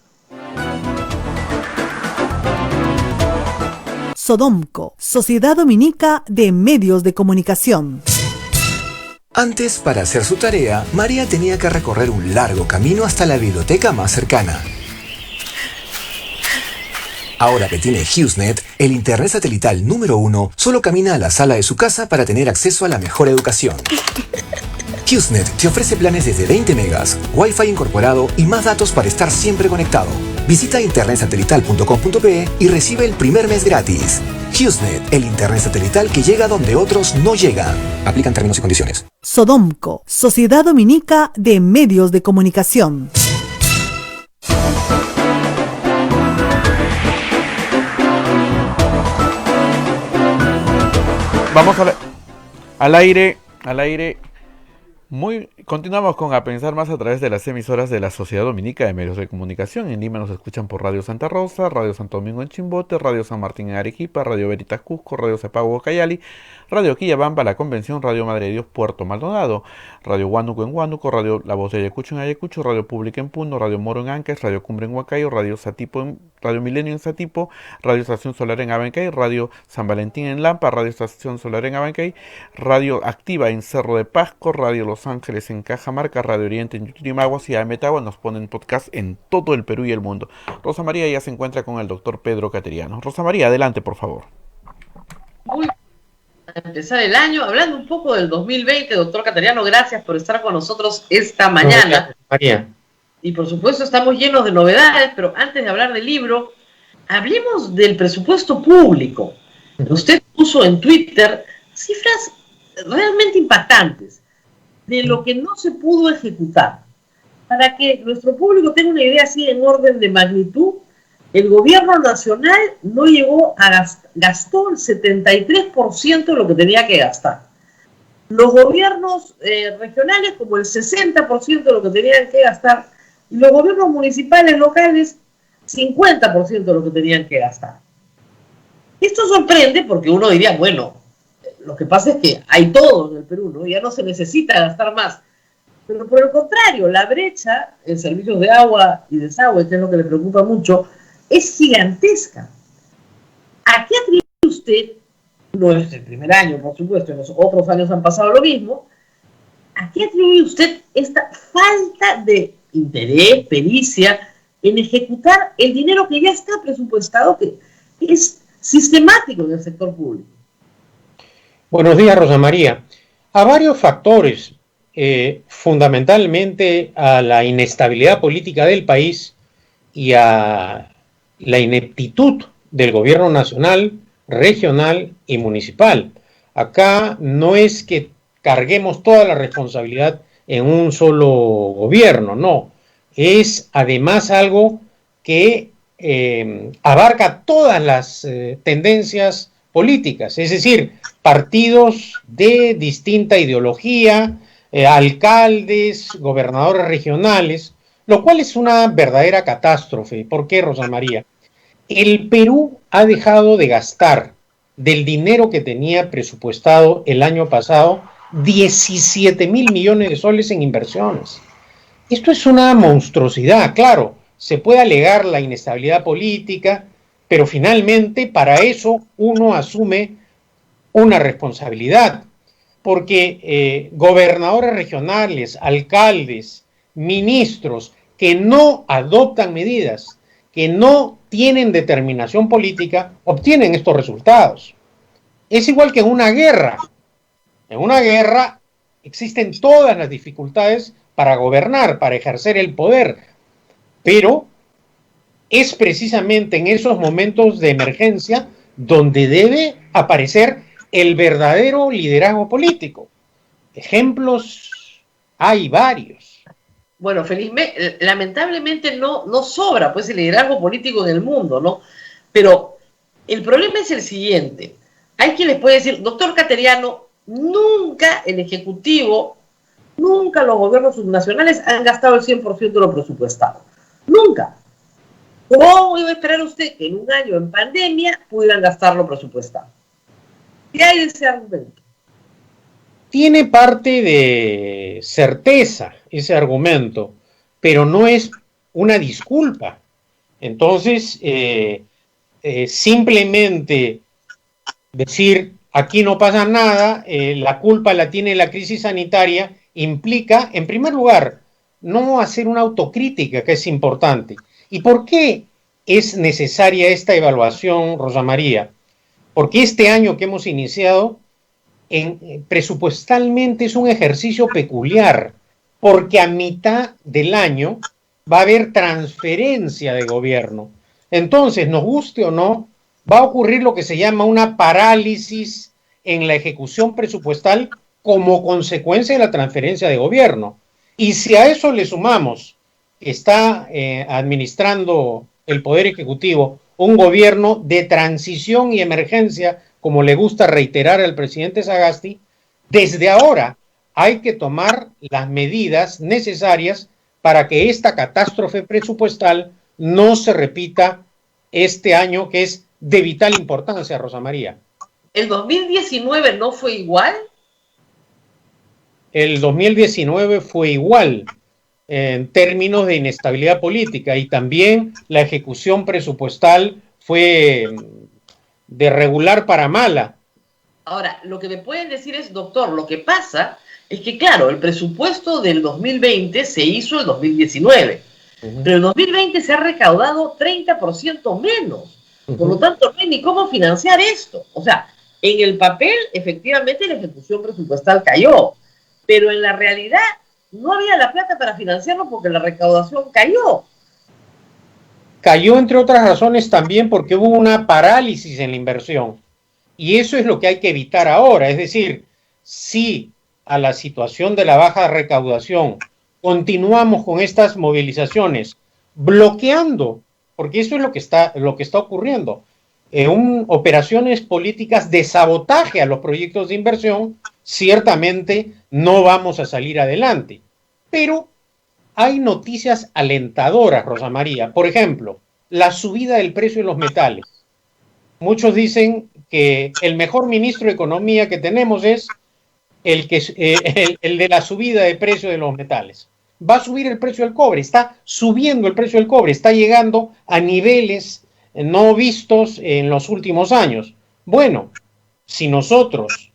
Sodomco, Sociedad Dominica de Medios de Comunicación. Antes, para hacer su tarea, María tenía que recorrer un largo camino hasta la biblioteca más cercana. Ahora que tiene HughesNet, el internet satelital número 1, solo camina a la sala de su casa para tener acceso a la mejor educación. HughesNet te ofrece planes desde 20 megas, Wi-Fi incorporado y más datos para estar siempre conectado. Visita internetsatelital.com.pe y recibe el primer mes gratis. HughesNet, el internet satelital que llega donde otros no llegan. Aplican términos y condiciones. Sodomco, Sociedad Dominica de Medios de Comunicación. Vamos al aire. Continuamos con A Pensar Más a través de las emisoras de la Sociedad Dominica de Medios de Comunicación. En Lima nos escuchan por Radio Santa Rosa, Radio Santo Domingo en Chimbote, Radio San Martín en Arequipa, Radio Veritas Cusco, Radio Cepago Cayali, Radio Quillabamba, La Convención, Radio Madre de Dios Puerto Maldonado. Radio Huánuco en Huánuco, Radio La Voz de Ayacucho en Ayacucho, Radio Pública en Puno, Radio Moro en Ancash, Radio Cumbre en Huancayo, Radio Milenio en Satipo, Radio Estación Solar en Abancay, Radio San Valentín en Lampa, Radio Estación Solar en Abancay, Radio Activa en Cerro de Pasco, Radio Los Ángeles en Cajamarca, Radio Oriente en Yurimaguas y Ametagua. Nos ponen podcast en todo el Perú y el mundo. Rosa María ya se encuentra con el doctor Pedro Cateriano. Rosa María, adelante, por favor. Muy a empezar el año, hablando un poco del 2020, doctor Cateriano, gracias por estar con nosotros esta mañana. Gracias, María. Y por supuesto estamos llenos de novedades, pero antes de hablar del libro, hablemos del presupuesto público. Usted puso en Twitter cifras realmente impactantes de lo que no se pudo ejecutar. Para que nuestro público tenga una idea así en orden de magnitud, el gobierno nacional no llegó a gastó el 73% de lo que tenía que gastar. Los gobiernos regionales como el 60% de lo que tenían que gastar y los gobiernos municipales locales 50% de lo que tenían que gastar. Esto sorprende porque uno diría, bueno, lo que pasa es que hay todo en el Perú, ¿no? Ya no se necesita gastar más. Pero por el contrario, la brecha en servicios de agua y desagüe, que es lo que le preocupa mucho, es gigantesca. ¿A qué atribuye usted, no es el primer año, por supuesto, en los otros años han pasado lo mismo, a qué atribuye usted esta falta de interés, pericia, en ejecutar el dinero que ya está presupuestado, que es sistemático en el sector público? Buenos días, Rosa María. A varios factores, fundamentalmente a la inestabilidad política del país y a la ineptitud del gobierno nacional, regional y municipal. Acá no es que carguemos toda la responsabilidad en un solo gobierno, no. Es además algo que abarca todas las tendencias políticas, es decir, partidos de distinta ideología, alcaldes, gobernadores regionales, lo cual es una verdadera catástrofe. ¿Por qué, Rosa María? El Perú ha dejado de gastar del dinero que tenía presupuestado el año pasado 17.000 millones de soles en inversiones. Esto es una monstruosidad, claro, se puede alegar la inestabilidad política, pero finalmente para eso uno asume una responsabilidad, porque gobernadores regionales, alcaldes, ministros que no adoptan medidas, que no tienen determinación política, obtienen estos resultados. Es igual que en una guerra. En una guerra existen todas las dificultades para gobernar, para ejercer el poder, pero es precisamente en esos momentos de emergencia donde debe aparecer el verdadero liderazgo político. Ejemplos hay varios. Bueno, felizmente, lamentablemente no sobra pues el liderazgo político en el mundo, ¿no? Pero el problema es el siguiente. Hay quien les puede decir, doctor Cateriano, nunca el Ejecutivo, nunca los gobiernos subnacionales han gastado el 100% de lo presupuestado. Nunca. ¿Cómo iba a esperar usted que en un año en pandemia pudieran gastar lo presupuestado? ¿Qué hay de ese argumento? Tiene parte de certeza ese argumento, pero no es una disculpa. Entonces, simplemente decir aquí no pasa nada, la culpa la tiene la crisis sanitaria, implica, en primer lugar, no hacer una autocrítica, que es importante. ¿Y por qué es necesaria esta evaluación, Rosa María? Porque este año que hemos iniciado, presupuestalmente es un ejercicio peculiar, porque a mitad del año va a haber transferencia de gobierno. Entonces, nos guste o no, va a ocurrir lo que se llama una parálisis en la ejecución presupuestal como consecuencia de la transferencia de gobierno. Y si a eso le sumamos que está administrando el Poder Ejecutivo un gobierno de transición y emergencia, como le gusta reiterar al presidente Sagasti, desde ahora hay que tomar las medidas necesarias para que esta catástrofe presupuestal no se repita este año, que es de vital importancia, Rosa María. ¿El 2019 no fue igual? el 2019 fue igual en términos de inestabilidad política, y también la ejecución presupuestal fue de regular para mala. Ahora, lo que me pueden decir es, doctor, lo que pasa es que, claro, el presupuesto del 2020 se hizo el 2019, pero el 2020 se ha recaudado 30% menos. Por lo tanto, no hay ni cómo financiar esto. O sea, en el papel, efectivamente, la ejecución presupuestal cayó, pero en la realidad no había la plata para financiarlo porque la recaudación cayó. Cayó, entre otras razones, también porque hubo una parálisis en la inversión. Y eso es lo que hay que evitar ahora. Es decir, si a la situación de la baja recaudación continuamos con estas movilizaciones, bloqueando, porque eso es lo que está ocurriendo, operaciones políticas de sabotaje a los proyectos de inversión, ciertamente no vamos a salir adelante. Pero hay noticias alentadoras, Rosa María. Por ejemplo, la subida del precio de los metales. Muchos dicen que el mejor ministro de Economía que tenemos es el de la subida de precio de los metales. Va a subir el precio del cobre, está subiendo el precio del cobre, está llegando a niveles no vistos en los últimos años. Bueno, si nosotros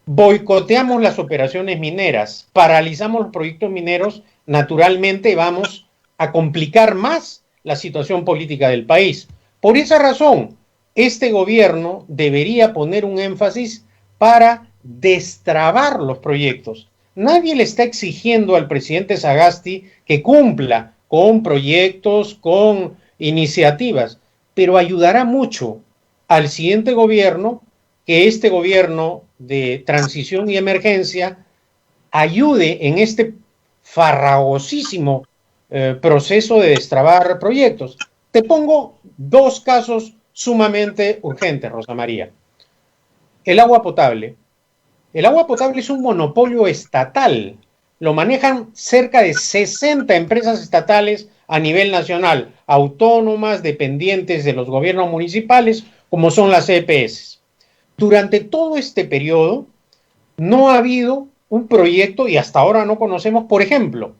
boicoteamos las operaciones mineras, paralizamos los proyectos mineros, naturalmente vamos a complicar más la situación política del país. Por esa razón, este gobierno debería poner un énfasis para destrabar los proyectos. Nadie le está exigiendo al presidente Sagasti que cumpla con proyectos, con iniciativas, pero ayudará mucho al siguiente gobierno que este gobierno de transición y emergencia ayude en este farragosísimo proceso de destrabar proyectos. Te pongo dos casos sumamente urgentes, Rosa María. El agua potable. El agua potable es un monopolio estatal. Lo manejan cerca de 60 empresas estatales a nivel nacional, autónomas, dependientes de los gobiernos municipales, como son las EPS. Durante todo este periodo no ha habido un proyecto, y hasta ahora no conocemos, por ejemplo,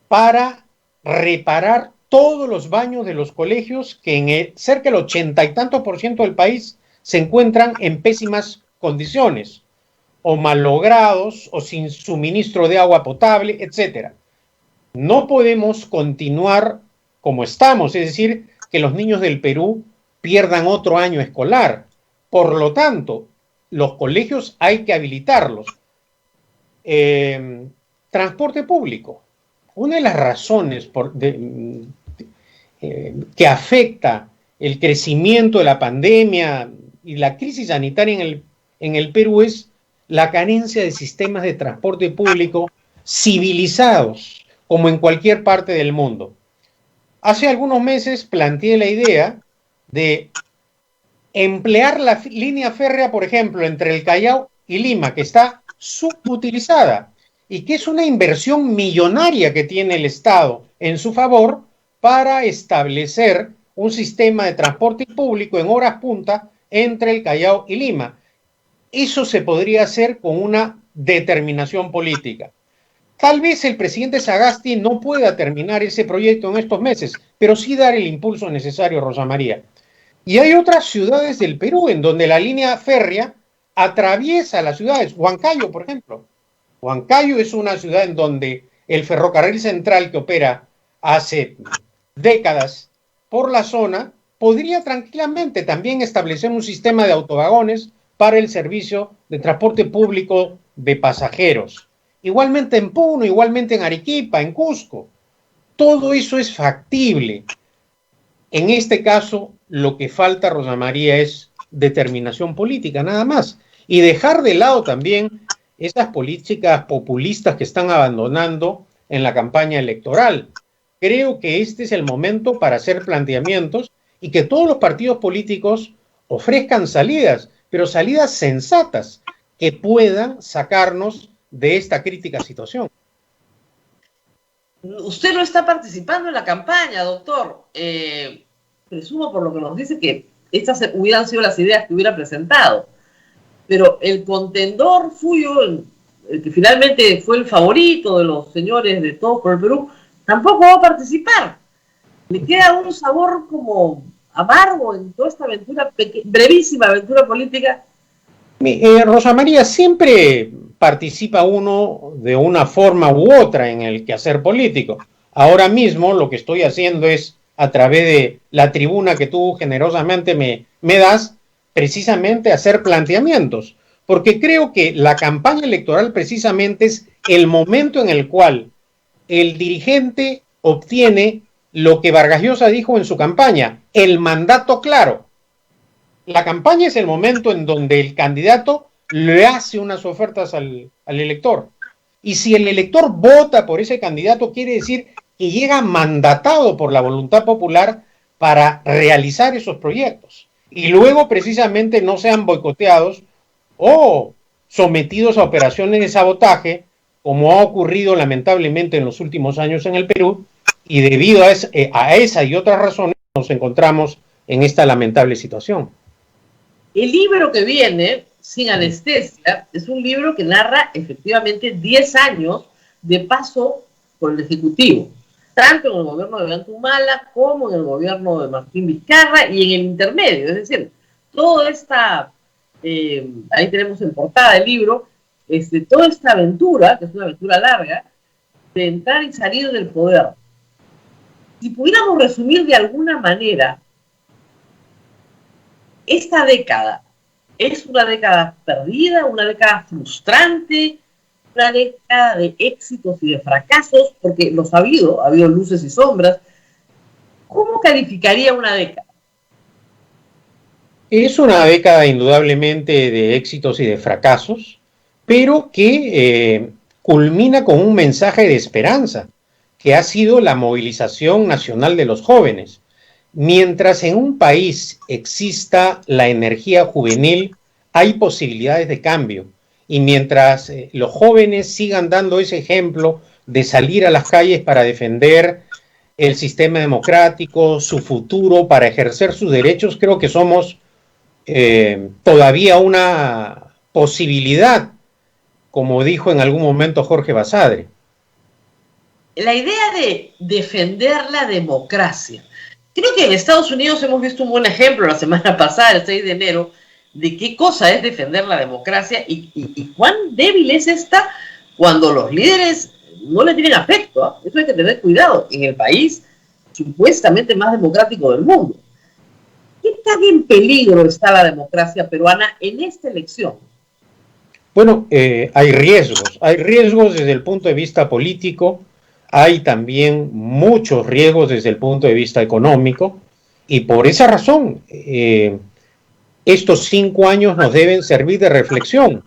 para reparar todos los baños de los colegios que en cerca del 80 y tantos % del país se encuentran en pésimas condiciones, o malogrados, o sin suministro de agua potable, etc. No podemos continuar como estamos, es decir, que los niños del Perú pierdan otro año escolar. Por lo tanto, los colegios hay que habilitarlos. Transporte público. Una de las razones que afecta el crecimiento de la pandemia y la crisis sanitaria en el Perú es la carencia de sistemas de transporte público civilizados, como en cualquier parte del mundo. Hace algunos meses planteé la idea de emplear la línea férrea, por ejemplo, entre el Callao y Lima, que está subutilizada y que es una inversión millonaria que tiene el Estado en su favor para establecer un sistema de transporte público en horas punta entre el Callao y Lima. Eso se podría hacer con una determinación política. Tal vez el presidente Sagasti no pueda terminar ese proyecto en estos meses, pero sí dar el impulso necesario, Rosa María. Y hay otras ciudades del Perú en donde la línea férrea atraviesa las ciudades. Huancayo, por ejemplo. Huancayo es una ciudad en donde el ferrocarril central que opera hace décadas por la zona podría tranquilamente también establecer un sistema de autovagones para el servicio de transporte público de pasajeros. Igualmente en Puno, igualmente en Arequipa, en Cusco. Todo eso es factible. En este caso, lo que falta, Rosa María, es determinación política, nada más. Y dejar de lado también esas políticas populistas que están abandonando en la campaña electoral. Creo que este es el momento para hacer planteamientos y que todos los partidos políticos ofrezcan salidas, pero salidas sensatas que puedan sacarnos de esta crítica situación. Usted no está participando en la campaña, doctor. Presumo por lo que nos dice que estas hubieran sido las ideas que hubiera presentado. Pero el contendor suyo el que finalmente fue el favorito de los señores de Todos por el Perú, tampoco va a participar. Me queda un sabor como amargo en toda esta aventura, brevísima aventura política. Rosa María, siempre participa uno de una forma u otra en el quehacer político. Ahora mismo lo que estoy haciendo es, a través de la tribuna que tú generosamente me das, precisamente hacer planteamientos, porque creo que la campaña electoral precisamente es el momento en el cual el dirigente obtiene lo que Vargas Llosa dijo en su campaña, el mandato claro. La campaña es el momento en donde el candidato le hace unas ofertas al elector. Y si el elector vota por ese candidato, quiere decir que llega mandatado por la voluntad popular para realizar esos proyectos. Y luego precisamente no sean boicoteados o sometidos a operaciones de sabotaje, como ha ocurrido lamentablemente en los últimos años en el Perú, y debido a esa y otras razones nos encontramos en esta lamentable situación. El libro que viene, Sin Anestesia, es un libro que narra efectivamente 10 años de paso por el Ejecutivo, tanto en el gobierno de Ollanta como en el gobierno de Martín Vizcarra y en el intermedio. Es decir, toda esta, ahí tenemos en portada el libro, toda esta aventura, que es una aventura larga, de entrar y salir del poder. Si pudiéramos resumir de alguna manera, esta década es una década perdida, una década frustrante, una década de éxitos y de fracasos, porque los ha habido luces y sombras. ¿Cómo calificaría una década? Es una década indudablemente de éxitos y de fracasos, pero que culmina con un mensaje de esperanza, que ha sido la movilización nacional de los jóvenes. Mientras en un país exista la energía juvenil, hay posibilidades de cambio. Y mientras los jóvenes sigan dando ese ejemplo de salir a las calles para defender el sistema democrático, su futuro, para ejercer sus derechos, creo que somos todavía una posibilidad, como dijo en algún momento Jorge Basadre. La idea de defender la democracia. Creo que en Estados Unidos hemos visto un buen ejemplo la semana pasada, el 6 de enero, de qué cosa es defender la democracia y cuán débil es esta cuando los líderes no le tienen afecto, ¿eh? Eso hay que tener cuidado en el país supuestamente más democrático del mundo. ¿Qué tan en peligro está la democracia peruana en esta elección? Bueno, hay riesgos desde el punto de vista político, hay también muchos riesgos desde el punto de vista económico, y por esa razón estos 5 años nos deben servir de reflexión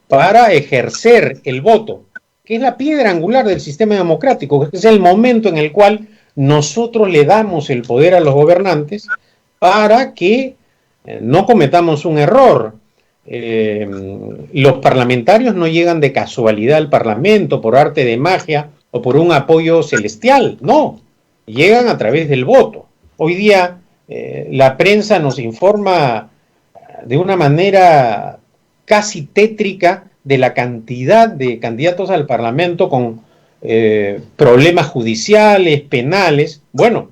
para ejercer el voto, que es la piedra angular del sistema democrático, que es el momento en el cual nosotros le damos el poder a los gobernantes para que no cometamos un error. Los parlamentarios no llegan de casualidad al Parlamento por arte de magia o por un apoyo celestial, no, llegan a través del voto. Hoy día la prensa nos informa de una manera casi tétrica de la cantidad de candidatos al Parlamento con problemas judiciales, penales. Bueno,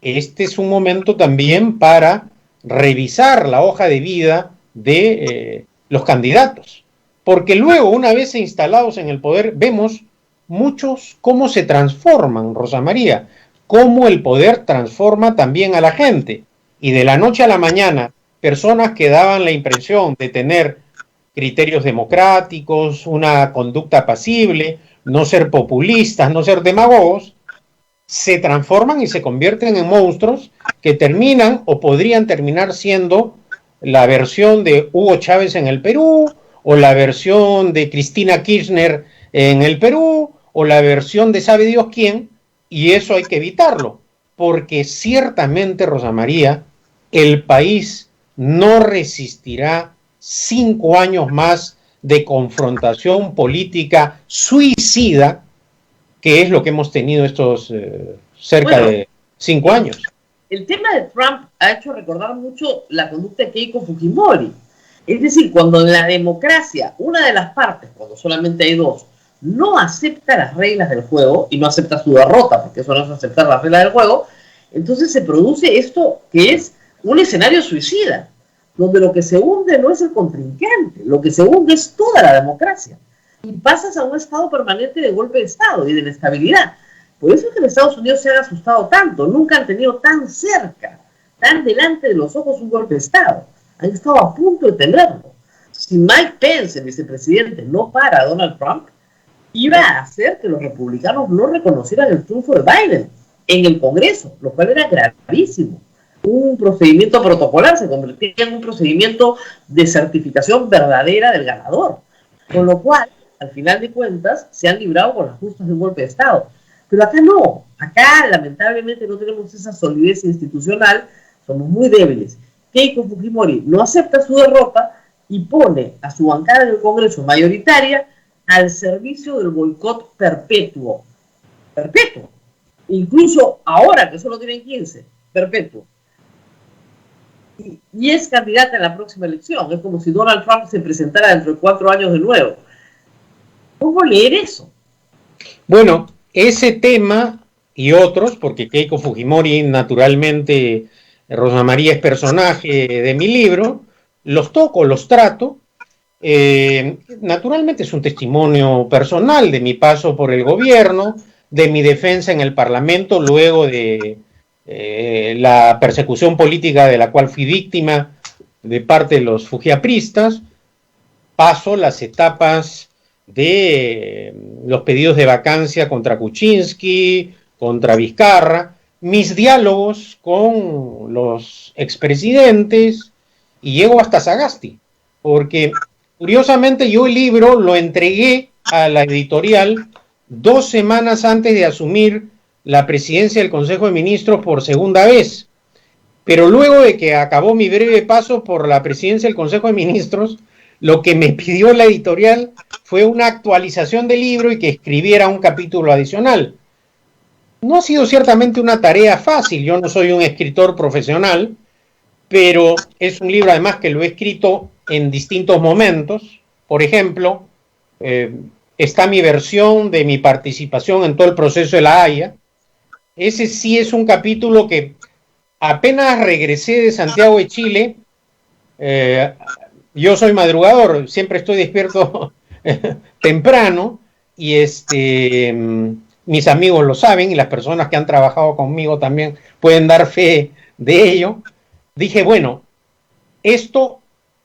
este es un momento también para revisar la hoja de vida de los candidatos, porque luego, una vez instalados en el poder, vemos muchos cómo se transforman, Rosa María, cómo el poder transforma también a la gente, y de la noche a la mañana, personas que daban la impresión de tener criterios democráticos, una conducta apacible, no ser populistas, no ser demagogos, se transforman y se convierten en monstruos que terminan o podrían terminar siendo la versión de Hugo Chávez en el Perú, o la versión de Cristina Kirchner en el Perú, o la versión de sabe Dios quién, y eso hay que evitarlo, porque ciertamente, Rosa María, el país no resistirá 5 años más de confrontación política suicida, que es lo que hemos tenido estos cerca de 5 años. El tema de Trump ha hecho recordar mucho la conducta de Keiko Fujimori. Es decir, cuando en la democracia una de las partes, cuando solamente hay dos, no acepta las reglas del juego y no acepta su derrota, porque eso no es aceptar las reglas del juego, entonces se produce esto que es un escenario suicida, donde lo que se hunde no es el contrincante, lo que se hunde es toda la democracia. Y pasas a un estado permanente de golpe de Estado y de inestabilidad. Por eso es que en Estados Unidos se han asustado tanto, nunca han tenido tan cerca, tan delante de los ojos un golpe de Estado. Han estado a punto de tenerlo. Si Mike Pence, el vicepresidente, no para a Donald Trump, iba a hacer que los republicanos no reconocieran el triunfo de Biden en el Congreso, lo cual era gravísimo. Un procedimiento protocolar se convertía en un procedimiento de certificación verdadera del ganador. Con lo cual, al final de cuentas, se han librado con las justas de un golpe de Estado. Pero acá no. Acá, lamentablemente, no tenemos esa solidez institucional. Somos muy débiles. Keiko Fujimori no acepta su derrota y pone a su bancada en el Congreso mayoritaria al servicio del boicot perpetuo. Perpetuo. Incluso ahora que solo tienen 15, perpetuo. Y es candidata en la próxima elección. Es como si Donald Trump se presentara dentro de 4 años de nuevo. ¿Cómo leer eso? Bueno, ese tema y otros, porque Keiko Fujimori naturalmente, Rosa María es personaje de mi libro, los toco, los trato. Naturalmente es un testimonio personal de mi paso por el gobierno, de mi defensa en el Parlamento luego de la persecución política de la cual fui víctima de parte de los fujiapristas. Paso las etapas de los pedidos de vacancia contra Kuczynski, contra Vizcarra, mis diálogos con los expresidentes y llego hasta Sagasti, porque curiosamente yo el libro lo entregué a la editorial 2 semanas antes de asumir la presidencia del Consejo de Ministros por segunda vez. Pero luego de que acabó mi breve paso por la presidencia del Consejo de Ministros, lo que me pidió la editorial fue una actualización del libro y que escribiera un capítulo adicional. No ha sido ciertamente una tarea fácil, yo no soy un escritor profesional, pero es un libro además que lo he escrito en distintos momentos. Por ejemplo, está mi versión de mi participación en todo el proceso de La Haya. Ese sí es un capítulo que apenas regresé de Santiago de Chile, yo soy madrugador, siempre estoy despierto temprano, y mis amigos lo saben, y las personas que han trabajado conmigo también pueden dar fe de ello. Dije, bueno, esto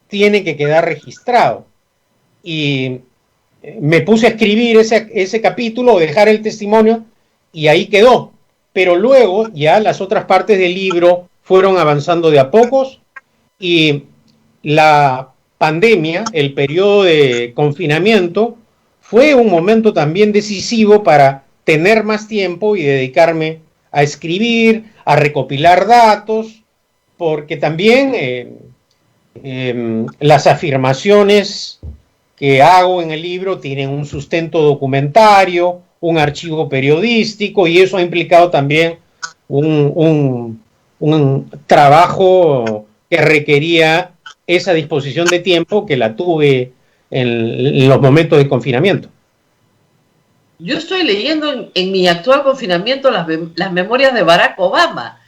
tiene que quedar registrado. Y me puse a escribir ese capítulo, dejar el testimonio, y ahí quedó. Pero luego ya las otras partes del libro fueron avanzando de a pocos, y la pandemia, el periodo de confinamiento, fue un momento también decisivo para tener más tiempo y dedicarme a escribir, a recopilar datos, porque también las afirmaciones que hago en el libro tienen un sustento documentario, un archivo periodístico, y eso ha implicado también un trabajo que requería esa disposición de tiempo que la tuve en los momentos de confinamiento. Yo estoy leyendo en mi actual confinamiento las memorias de Barack Obama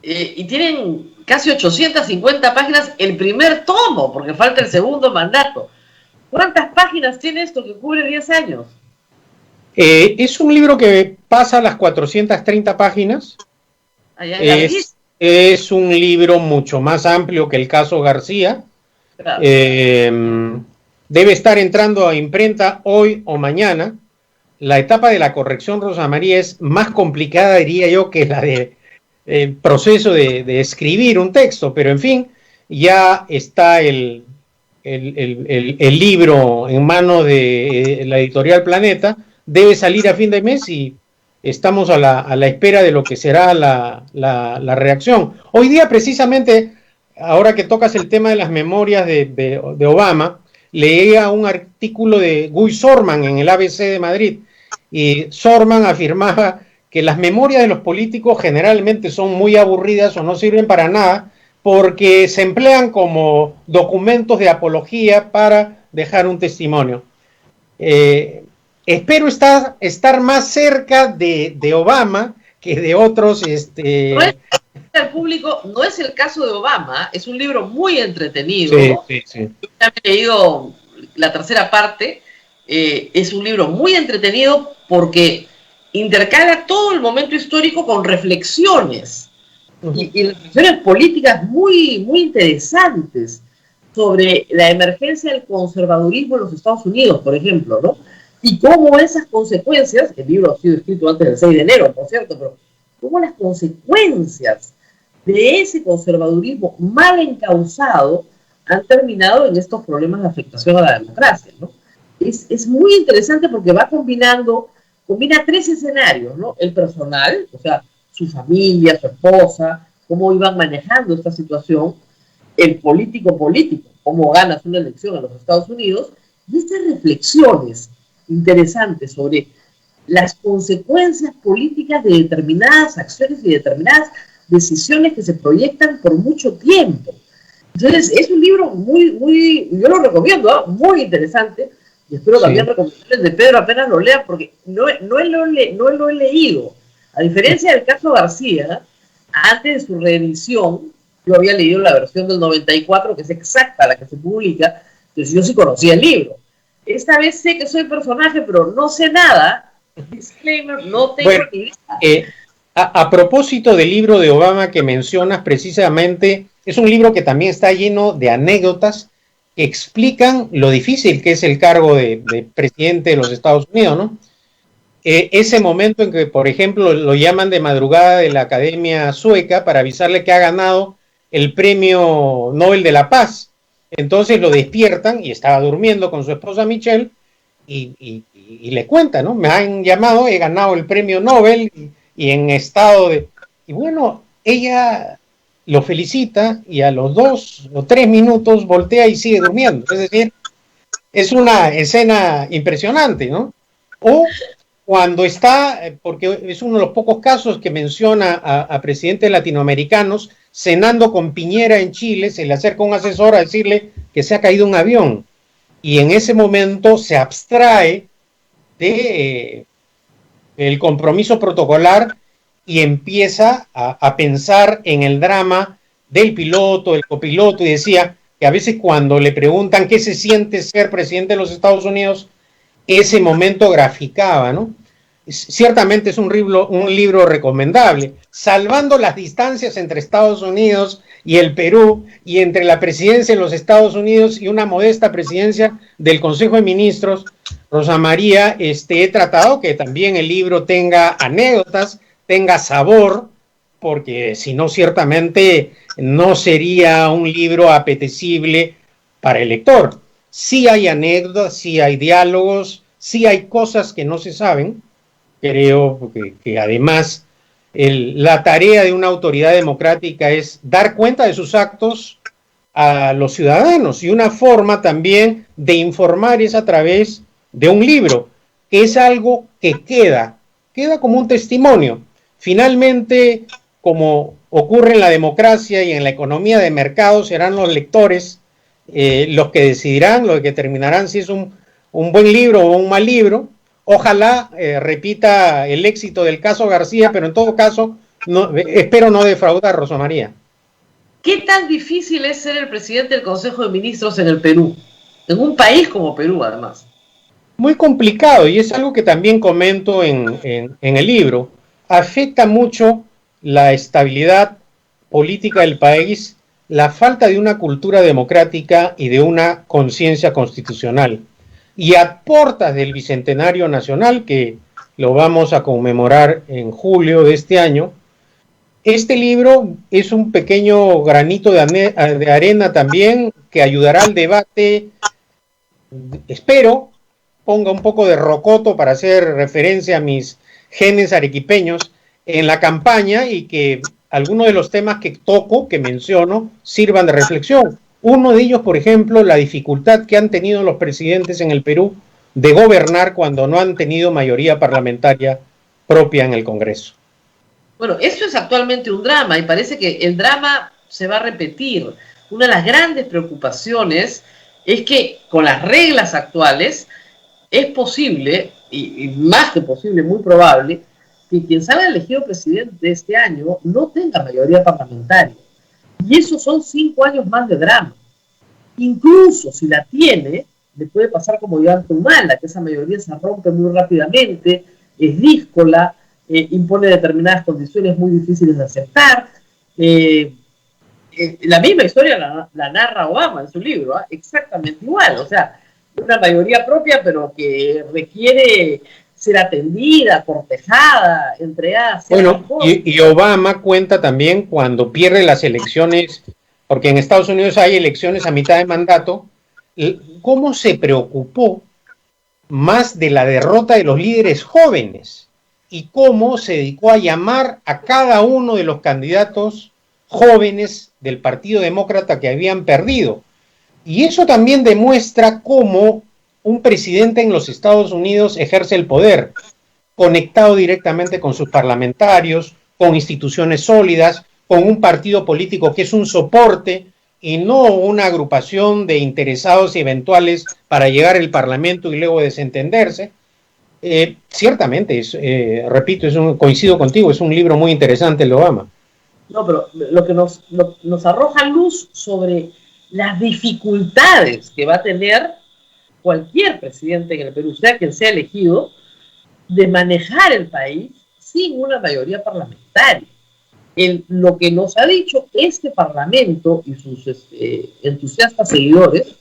y tienen casi 850 páginas el primer tomo, porque falta el segundo mandato. ¿Cuántas páginas tiene esto que cubre 10 años? Es un libro que pasa las 430 páginas. Es un libro mucho más amplio que el caso García. Claro. Debe estar entrando a imprenta hoy o mañana. La etapa de la corrección, Rosa María, es más complicada, diría yo, que la de proceso de escribir un texto, pero en fin, ya está el libro en manos de la editorial Planeta. Debe salir a fin de mes y estamos a la espera de lo que será la reacción. Hoy día, precisamente, ahora que tocas el tema de las memorias de Obama, leía un artículo de Guy Sorman en el ABC de Madrid, y Sorman afirmaba que las memorias de los políticos generalmente son muy aburridas o no sirven para nada, porque se emplean como documentos de apología para dejar un testimonio. Espero estar más cerca de Obama que de otros. No es el público, no es el caso de Obama, es un libro muy entretenido. Sí. Yo ya he leído la tercera parte, es un libro muy entretenido porque intercala todo el momento histórico con reflexiones y reflexiones políticas muy, muy interesantes sobre la emergencia del conservadurismo en los Estados Unidos, por ejemplo, ¿no? Y cómo esas consecuencias, el libro ha sido escrito antes del 6 de enero, por cierto, pero cómo las consecuencias de ese conservadurismo mal encauzado han terminado en estos problemas de afectación a la democracia, ¿no? Es muy interesante porque combina tres escenarios, ¿no? El personal, o sea, su familia, su esposa, cómo iban manejando esta situación, el político, cómo ganas una elección en los Estados Unidos, y estas reflexiones interesantes sobre las consecuencias políticas de determinadas acciones y determinadas decisiones que se proyectan por mucho tiempo. Entonces, es un libro muy, yo lo recomiendo, ¿eh? Muy interesante, y espero también recomendarles de Pedro apenas lo lean, porque no lo he leído. A diferencia del caso García, antes de su reedición, yo había leído la versión del 94, que es exacta a la que se publica, entonces yo sí conocía el libro. Esta vez sé que soy personaje, pero no sé nada. Disclaimer, no tengo ni idea. A propósito del libro de Obama que mencionas, precisamente, es un libro que también está lleno de anécdotas que explican lo difícil que es el cargo de presidente de los Estados Unidos, ¿no? Ese momento en que, por ejemplo, lo llaman de madrugada de la Academia Sueca para avisarle que ha ganado el Premio Nobel de la Paz. Entonces lo despiertan y estaba durmiendo con su esposa Michelle y le cuenta, ¿no? Me han llamado, he ganado el Premio Nobel y en estado de... Y bueno, ella lo felicita y a los 2 o 3 minutos voltea y sigue durmiendo. Es decir, es una escena impresionante, ¿no? O cuando está, porque es uno de los pocos casos que menciona a presidentes latinoamericanos, cenando con Piñera en Chile, se le acerca un asesor a decirle que se ha caído un avión. Y en ese momento se abstrae de el compromiso protocolar y empieza a pensar en el drama del piloto, del copiloto, y decía que a veces cuando le preguntan qué se siente ser presidente de los Estados Unidos, ese momento graficaba, ¿no? Ciertamente es un libro recomendable, salvando las distancias entre Estados Unidos y el Perú, y entre la presidencia de los Estados Unidos y una modesta presidencia del Consejo de Ministros. Rosa María, he tratado que también el libro tenga anécdotas, tenga sabor, porque si no, ciertamente no sería un libro apetecible para el lector. Sí hay anécdotas, sí hay diálogos, sí hay cosas que no se saben. Creo que además la tarea de una autoridad democrática es dar cuenta de sus actos a los ciudadanos, y una forma también de informar es a través de un libro, que es algo que queda como un testimonio. Finalmente, como ocurre en la democracia y en la economía de mercado, serán los lectores los que decidirán, los que determinarán si es un buen libro o un mal libro. Ojalá repita el éxito del caso García, pero en todo caso espero no defraudar, Rosa María. ¿Qué tan difícil es ser el presidente del Consejo de Ministros en el Perú? En un país como Perú, además. Muy complicado, y es algo que también comento en el libro. Afecta mucho la estabilidad política del país, la falta de una cultura democrática y de una conciencia constitucional. Y a portas del Bicentenario Nacional, que lo vamos a conmemorar en julio de este año, este libro es un pequeño granito de arena también que ayudará al debate. Espero ponga un poco de rocoto para hacer referencia a mis genes arequipeños en la campaña, y que algunos de los temas que toco, que menciono, sirvan de reflexión. Uno de ellos, por ejemplo, la dificultad que han tenido los presidentes en el Perú de gobernar cuando no han tenido mayoría parlamentaria propia en el Congreso. Bueno, eso es actualmente un drama, y parece que el drama se va a repetir. Una de las grandes preocupaciones es que con las reglas actuales es posible, y más que posible, muy probable, que quien salga elegido presidente este año no tenga mayoría parlamentaria. Y esos son 5 años más de drama. Incluso si la tiene, le puede pasar como Iván Humala, que esa mayoría se rompe muy rápidamente, es díscola, impone determinadas condiciones muy difíciles de aceptar. La misma historia la narra Obama en su libro, exactamente igual. O sea, una mayoría propia, pero que requiere ser atendida, cortejada, entregada. Bueno, y Obama cuenta también cuando pierde las elecciones, porque en Estados Unidos hay elecciones a mitad de mandato, cómo se preocupó más de la derrota de los líderes jóvenes y cómo se dedicó a llamar a cada uno de los candidatos jóvenes del Partido Demócrata que habían perdido. Y eso también demuestra cómo un presidente en los Estados Unidos ejerce el poder, conectado directamente con sus parlamentarios, con instituciones sólidas, con un partido político que es un soporte y no una agrupación de interesados y eventuales para llegar al Parlamento y luego desentenderse. Ciertamente, repito, coincido contigo, es un libro muy interesante el de Obama. No, pero lo que nos arroja luz sobre las dificultades que va a tener cualquier presidente en el Perú, sea quien sea elegido, de manejar el país sin una mayoría parlamentaria. Lo que nos ha dicho este Parlamento y sus entusiastas seguidores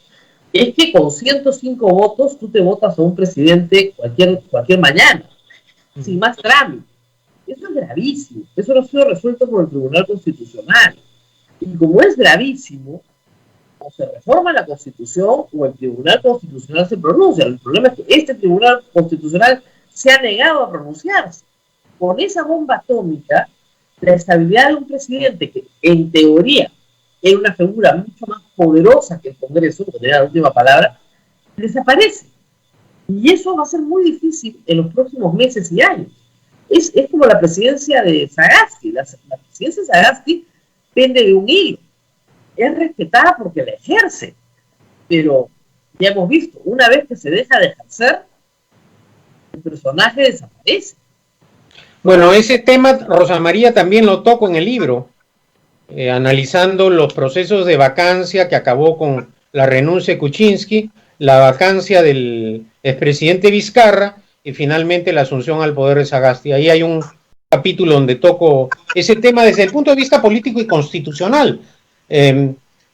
es que con 105 votos tú te votas a un presidente cualquier mañana, sin más trámite. Eso es gravísimo. Eso no ha sido resuelto por el Tribunal Constitucional. Y como es gravísimo, o se reforma la Constitución o el Tribunal Constitucional se pronuncia. El problema es que este Tribunal Constitucional se ha negado a pronunciarse. Con esa bomba atómica, la estabilidad de un presidente que, en teoría, era una figura mucho más poderosa que el Congreso, que tenía la última palabra, desaparece. Y eso va a ser muy difícil en los próximos meses y años. Es como la presidencia de Sagasti. La presidencia de Sagasti pende de un hilo. Es respetada porque la ejerce. Pero ya hemos visto, una vez que se deja de ejercer, el personaje desaparece. Bueno, ese tema Rosa María también lo toco en el libro, analizando los procesos de vacancia que acabó con la renuncia de Kuczynski, la vacancia del expresidente Vizcarra y finalmente la asunción al poder de Sagasti. Ahí hay un capítulo donde toco ese tema desde el punto de vista político y constitucional,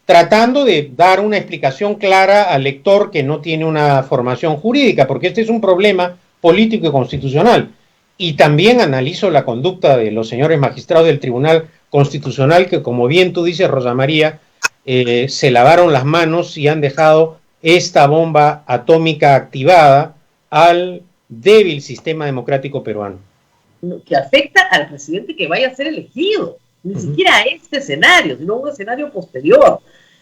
tratando de dar una explicación clara al lector que no tiene una formación jurídica, porque este es un problema político y constitucional. Y también analizo la conducta de los señores magistrados del Tribunal Constitucional que, como bien tú dices, Rosa María, se lavaron las manos y han dejado esta bomba atómica activada al débil sistema democrático peruano. Que afecta al presidente que vaya a ser elegido, ni siquiera a este escenario, sino a un escenario posterior.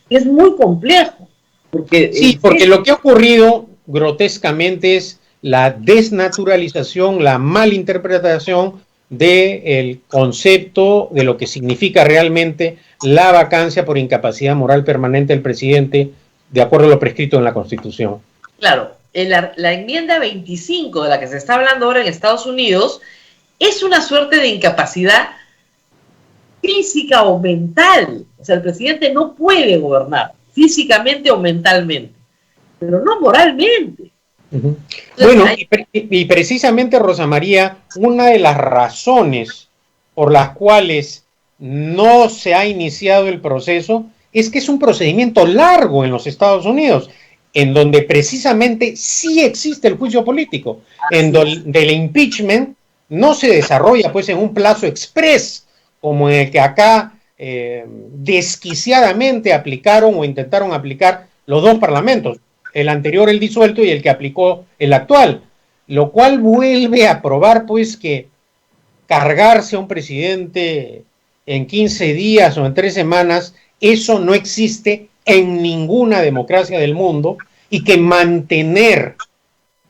Es muy complejo. Porque lo que ha ocurrido grotescamente es la desnaturalización, la malinterpretación del concepto de lo que significa realmente la vacancia por incapacidad moral permanente del presidente, de acuerdo a lo prescrito en la Constitución. Claro, la enmienda 25 de la que se está hablando ahora en Estados Unidos es una suerte de incapacidad física o mental. O sea, el presidente no puede gobernar físicamente o mentalmente, pero no moralmente. Uh-huh. Bueno, y precisamente, Rosa María, una de las razones por las cuales no se ha iniciado el proceso es que es un procedimiento largo en los Estados Unidos, en donde precisamente sí existe el juicio político, en donde el impeachment no se desarrolla pues en un plazo express, como en el que acá desquiciadamente aplicaron o intentaron aplicar los dos parlamentos, el anterior, el disuelto, y el que aplicó el actual, lo cual vuelve a probar pues que cargarse a un presidente en 15 días o en 3 semanas, eso no existe en ninguna democracia del mundo, y que mantener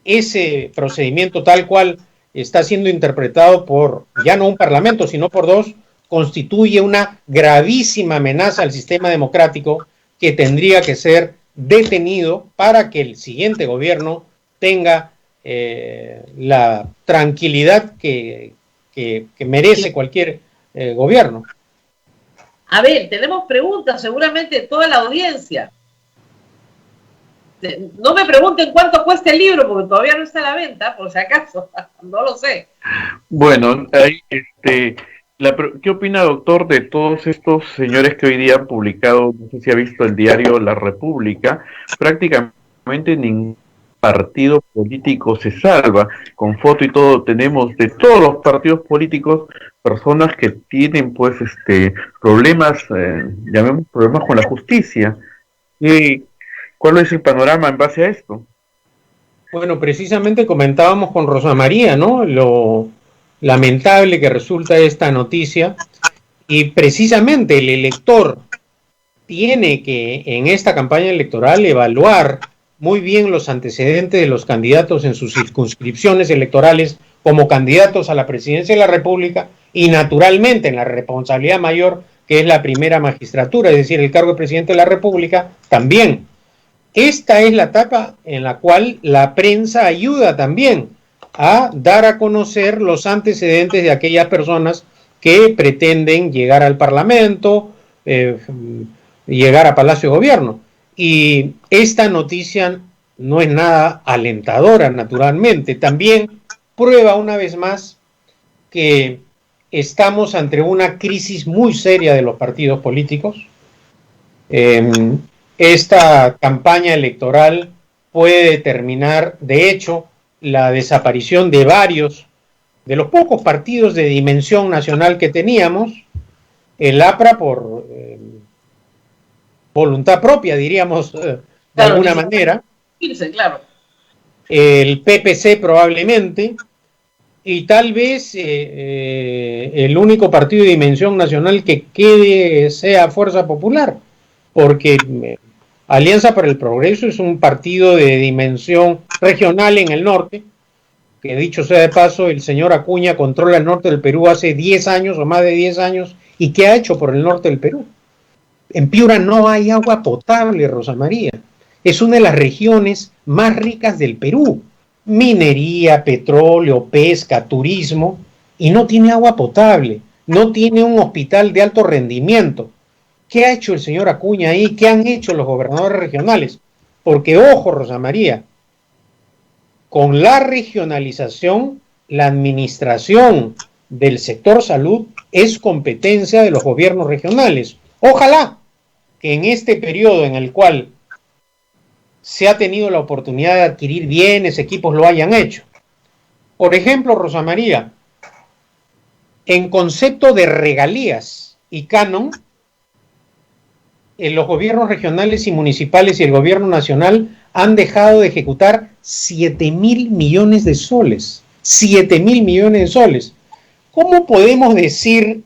ese procedimiento tal cual está siendo interpretado por ya no un parlamento, sino por 2, constituye una gravísima amenaza al sistema democrático que tendría que ser detenido para que el siguiente gobierno tenga la tranquilidad que merece cualquier gobierno. A ver, tenemos preguntas seguramente de toda la audiencia. No me pregunten cuánto cuesta el libro, porque todavía no está a la venta, por si acaso, no lo sé. Bueno, ahí, ¿qué opina, doctor, de todos estos señores que hoy día han publicado, no sé si ha visto el diario La República, prácticamente ningún partido político se salva, con foto y todo, tenemos de todos los partidos políticos personas que tienen pues problemas, llamemos problemas con la justicia. ¿Y cuál es el panorama en base a esto? Bueno, precisamente comentábamos con Rosa María, ¿no? Lo lamentable que resulta esta noticia, y precisamente el elector tiene que en esta campaña electoral evaluar muy bien los antecedentes de los candidatos en sus circunscripciones electorales como candidatos a la presidencia de la República y naturalmente en la responsabilidad mayor que es la primera magistratura, es decir, el cargo de presidente de la República también. Esta es la etapa en la cual la prensa ayuda también a dar a conocer los antecedentes de aquellas personas que pretenden llegar al Parlamento, llegar a Palacio de Gobierno. Y esta noticia no es nada alentadora, naturalmente. También prueba una vez más que estamos ante una crisis muy seria de los partidos políticos. Esta campaña electoral puede determinar, de hecho, la desaparición de varios de los pocos partidos de dimensión nacional que teníamos. El APRA por voluntad propia, diríamos, de alguna manera. Claro. El PPC probablemente, y tal vez el único partido de dimensión nacional que quede sea Fuerza Popular, porque Alianza para el Progreso es un partido de dimensión regional en el norte, que dicho sea de paso, el señor Acuña controla el norte del Perú hace 10 años o más de 10 años, ¿y qué ha hecho por el norte del Perú? En Piura no hay agua potable, Rosa María. Es una de las regiones más ricas del Perú. Minería, petróleo, pesca, turismo, y no tiene agua potable, no tiene un hospital de alto rendimiento. ¿Qué ha hecho el señor Acuña ahí? ¿Qué han hecho los gobernadores regionales? Porque, ojo, Rosa María, con la regionalización, la administración del sector salud es competencia de los gobiernos regionales. Ojalá que en este periodo en el cual se ha tenido la oportunidad de adquirir bienes, equipos, lo hayan hecho. Por ejemplo, Rosa María, en concepto de regalías y canon, los gobiernos regionales y municipales y el gobierno nacional han dejado de ejecutar 7.000 millones de soles. 7.000 millones de soles. ¿Cómo podemos decir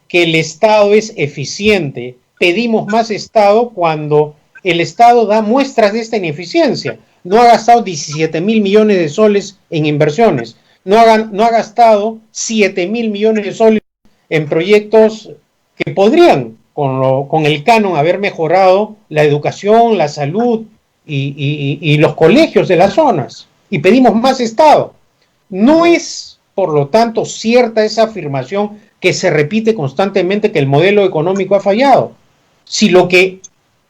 que el Estado es eficiente? Pedimos más Estado cuando el Estado da muestras de esta ineficiencia. No ha gastado 17.000 millones de soles en inversiones. No ha gastado 7.000 millones de soles en proyectos que podrían, con el canon, haber mejorado la educación, la salud y los colegios de las zonas. Y pedimos más Estado. No es, por lo tanto, cierta esa afirmación que se repite constantemente que el modelo económico ha fallado. Si lo que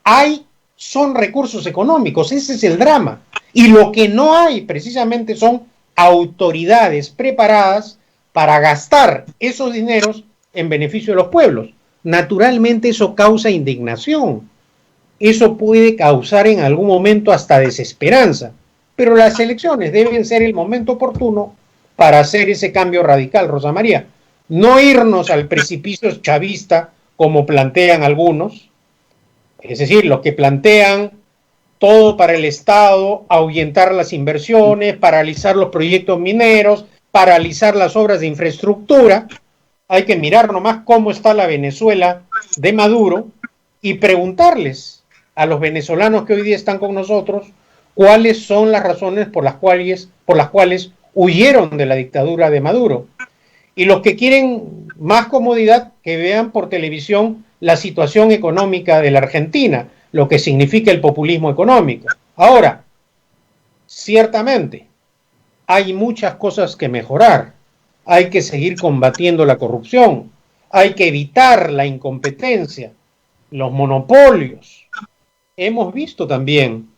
hay son recursos económicos, ese es el drama. Y lo que no hay precisamente son autoridades preparadas para gastar esos dineros en beneficio de los pueblos. Naturalmente eso causa indignación. Eso puede causar en algún momento hasta desesperanza. Pero las elecciones deben ser el momento oportuno para hacer ese cambio radical, Rosa María. No irnos al precipicio chavista como plantean algunos, es decir, los que plantean todo para el Estado, ahuyentar las inversiones, paralizar los proyectos mineros, paralizar las obras de infraestructura. Hay que mirar nomás cómo está la Venezuela de Maduro y preguntarles a los venezolanos que hoy día están con nosotros cuáles son las razones por las cuales huyeron de la dictadura de Maduro. Y los que quieren más comodidad que vean por televisión la situación económica de la Argentina, lo que significa el populismo económico. Ahora, ciertamente, hay muchas cosas que mejorar. Hay que seguir combatiendo la corrupción, hay que evitar la incompetencia, los monopolios. Hemos visto también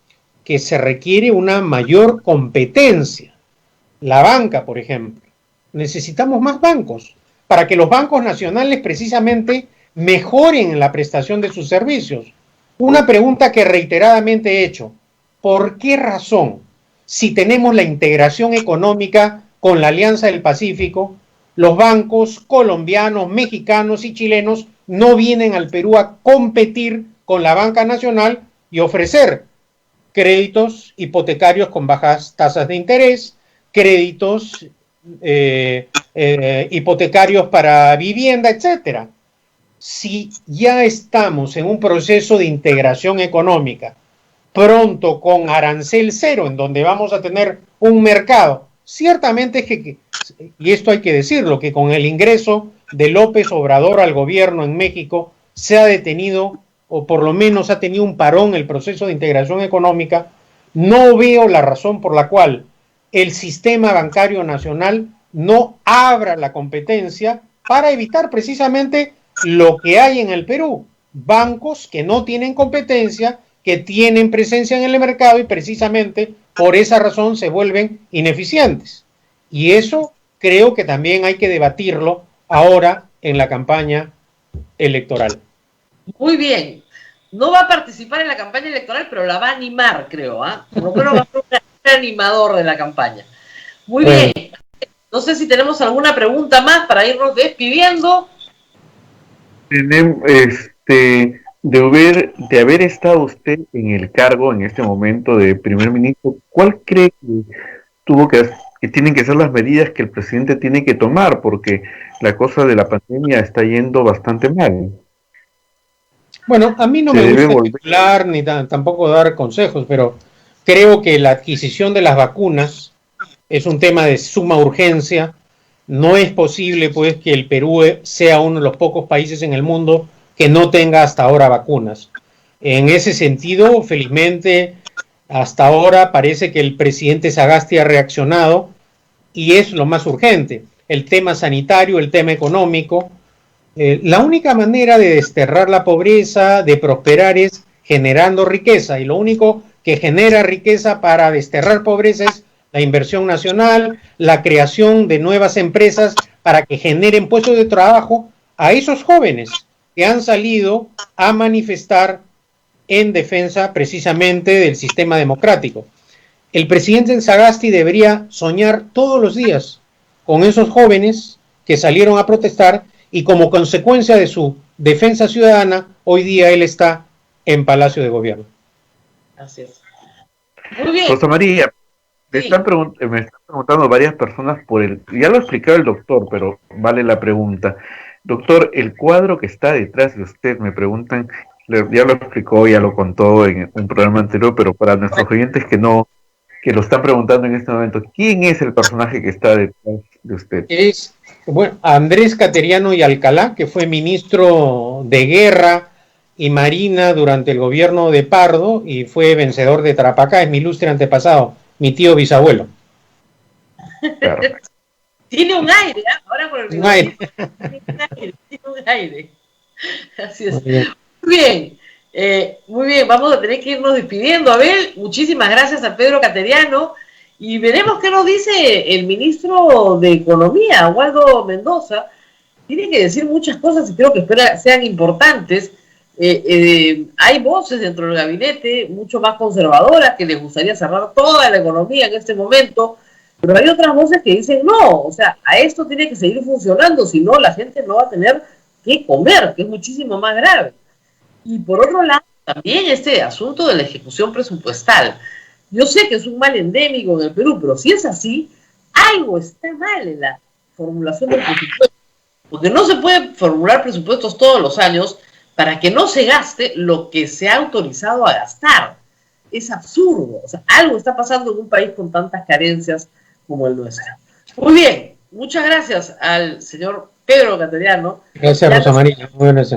que se requiere una mayor competencia. La banca, por ejemplo. Necesitamos más bancos para que los bancos nacionales precisamente mejoren en la prestación de sus servicios. Una pregunta que reiteradamente he hecho: ¿por qué razón, si tenemos la integración económica con la Alianza del Pacífico, los bancos colombianos, mexicanos y chilenos no vienen al Perú a competir con la banca nacional y ofrecer créditos hipotecarios con bajas tasas de interés, créditos hipotecarios para vivienda, etcétera? Si ya estamos en un proceso de integración económica, pronto con arancel cero, en donde vamos a tener un mercado, ciertamente es que, y esto hay que decirlo, que con el ingreso de López Obrador al gobierno en México se ha detenido, o por lo menos ha tenido un parón el proceso de integración económica. No veo la razón por la cual el sistema bancario nacional no abra la competencia para evitar precisamente lo que hay en el Perú: bancos que no tienen competencia, que tienen presencia en el mercado y precisamente por esa razón se vuelven ineficientes. Y eso creo que también hay que debatirlo ahora en la campaña electoral. Muy bien. No va a participar en la campaña electoral, pero la va a animar, creo. Por lo menos va a ser un animador de la campaña. Muy bien. No sé si tenemos alguna pregunta más para irnos despidiendo. Tenemos, de haber estado usted en el cargo en este momento de primer ministro, ¿cuál cree que tienen que ser las medidas que el presidente tiene que tomar? Porque la cosa de la pandemia está yendo bastante mal. Bueno, a mí no me gusta especular ni tampoco dar consejos, pero creo que la adquisición de las vacunas es un tema de suma urgencia. No es posible, pues, que el Perú sea uno de los pocos países en el mundo que no tenga hasta ahora vacunas. En ese sentido, felizmente, hasta ahora parece que el presidente Sagasti ha reaccionado y es lo más urgente. El tema sanitario, el tema económico. La única manera de desterrar la pobreza, de prosperar, es generando riqueza, y lo único que genera riqueza para desterrar pobreza es la inversión nacional, la creación de nuevas empresas para que generen puestos de trabajo a esos jóvenes que han salido a manifestar en defensa precisamente del sistema democrático. El presidente Sagasti debería soñar todos los días con esos jóvenes que salieron a protestar, y como consecuencia de su defensa ciudadana, hoy día él está en Palacio de Gobierno. Así es. Muy bien. Rosa María, me Sí. están preguntando varias personas ya lo explicaba el doctor, pero vale la pregunta. Doctor, el cuadro que está detrás de usted, me preguntan, ya lo explicó, ya lo contó en un programa anterior, pero para nuestros oyentes que lo están preguntando en este momento, ¿quién es el personaje que está detrás de usted? Es, bueno, Andrés Cateriano y Alcalá, que fue ministro de Guerra y Marina durante el gobierno de Pardo y fue vencedor de Tarapacá. Es mi ilustre antepasado, mi tío bisabuelo. Claro. Tiene un aire, ahora con el Un aire. Tiene un aire. Así es. Muy bien. Muy bien, vamos a tener que irnos despidiendo. Abel, muchísimas gracias a Pedro Cateriano, y veremos qué nos dice el ministro de Economía, Waldo Mendoza. Tiene que decir muchas cosas y creo que sean importantes. Hay voces dentro del gabinete mucho más conservadoras que les gustaría cerrar toda la economía en este momento, pero hay otras voces que dicen no, o sea, a esto tiene que seguir funcionando, si no la gente no va a tener que comer, que es muchísimo más grave. Y por otro lado, también este asunto de la ejecución presupuestal. Yo sé que es un mal endémico en el Perú, pero si es así, algo está mal en la formulación del presupuesto. Porque no se puede formular presupuestos todos los años para que no se gaste lo que se ha autorizado a gastar. Es absurdo. O sea, algo está pasando en un país con tantas carencias como el nuestro. Muy bien. Muchas gracias al señor Pedro Cateriano. Gracias, Rosa María. Muy buenas.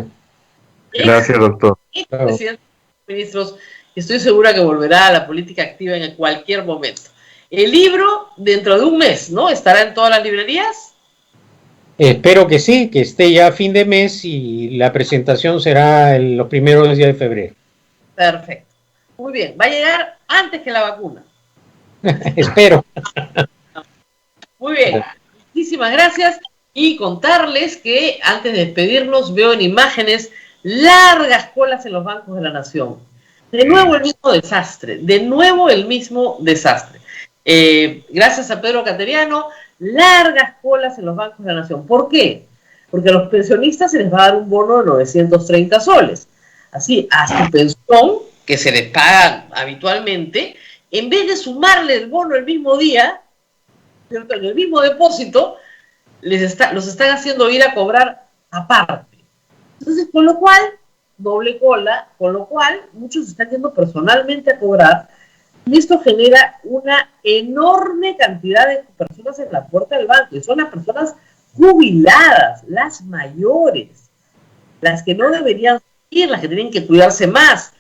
Gracias, doctor. Presidente de los ministros, estoy segura que volverá a la política activa en cualquier momento. El libro, dentro de un mes, ¿no? ¿Estará en todas las librerías? Espero que sí, que esté ya a fin de mes y la presentación será en los primeros días de febrero. Perfecto. Muy bien. Va a llegar antes que la vacuna. Espero. Muy bien. Muchísimas gracias. Y contarles que antes de despedirnos veo en imágenes largas colas en los bancos de la nación. De nuevo el mismo desastre. De nuevo el mismo desastre. Gracias a Pedro Cateriano, largas colas en los bancos de la nación. ¿Por qué? Porque a los pensionistas se les va a dar un bono de 930 soles. Así, a su pensión, que se les paga habitualmente, en vez de sumarle el bono el mismo día, ¿cierto?, en el mismo depósito, los están haciendo ir a cobrar aparte. Entonces, con lo cual, doble cola, con lo cual muchos están yendo personalmente a cobrar, y esto genera una enorme cantidad de personas en la puerta del banco, y son las personas jubiladas, las mayores, las que no deberían ir, las que tienen que cuidarse más.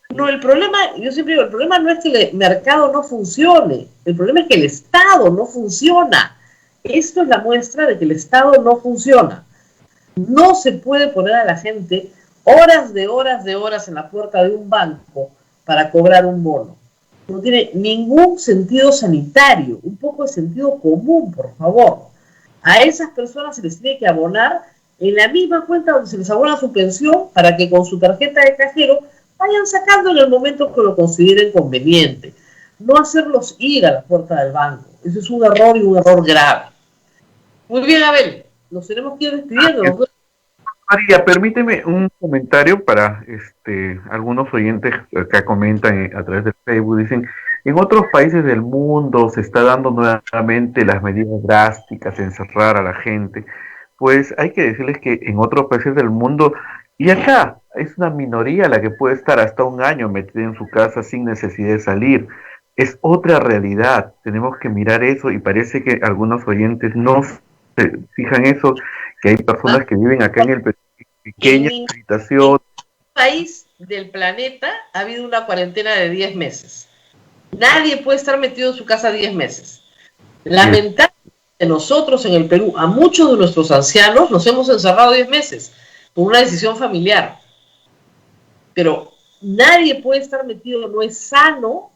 No, el problema, yo siempre digo, el problema no es que el mercado no funcione, el problema es que el Estado no funciona. Esto es la muestra de que el Estado no funciona. No se puede poner a la gente horas de horas en la puerta de un banco para cobrar un bono. No tiene ningún sentido sanitario, un poco de sentido común, por favor. A esas personas se les tiene que abonar en la misma cuenta donde se les abona su pensión para que con su tarjeta de cajero vayan sacando en el momento que lo consideren conveniente. No hacerlos ir a la puerta del banco. Eso es un error y un error grave. Muy bien, Abel. Nos tenemos que ir despidiendo. María, permíteme un comentario para algunos oyentes que acá comentan a través de Facebook. Dicen, en otros países del mundo se está dando nuevamente las medidas drásticas, encerrar a la gente. Pues hay que decirles que en otros países del mundo, y acá es una minoría la que puede estar hasta un año metida en su casa sin necesidad de salir. Es otra realidad, tenemos que mirar eso, y parece que algunos oyentes no se fijan eso, que hay personas que viven acá en el pequeña habitación. En ningún país del planeta ha habido una cuarentena de 10 meses. Nadie puede estar metido en su casa 10 meses. Lamentablemente nosotros en el Perú, a muchos de nuestros ancianos nos hemos encerrado 10 meses por una decisión familiar. Pero nadie puede estar metido, no es sano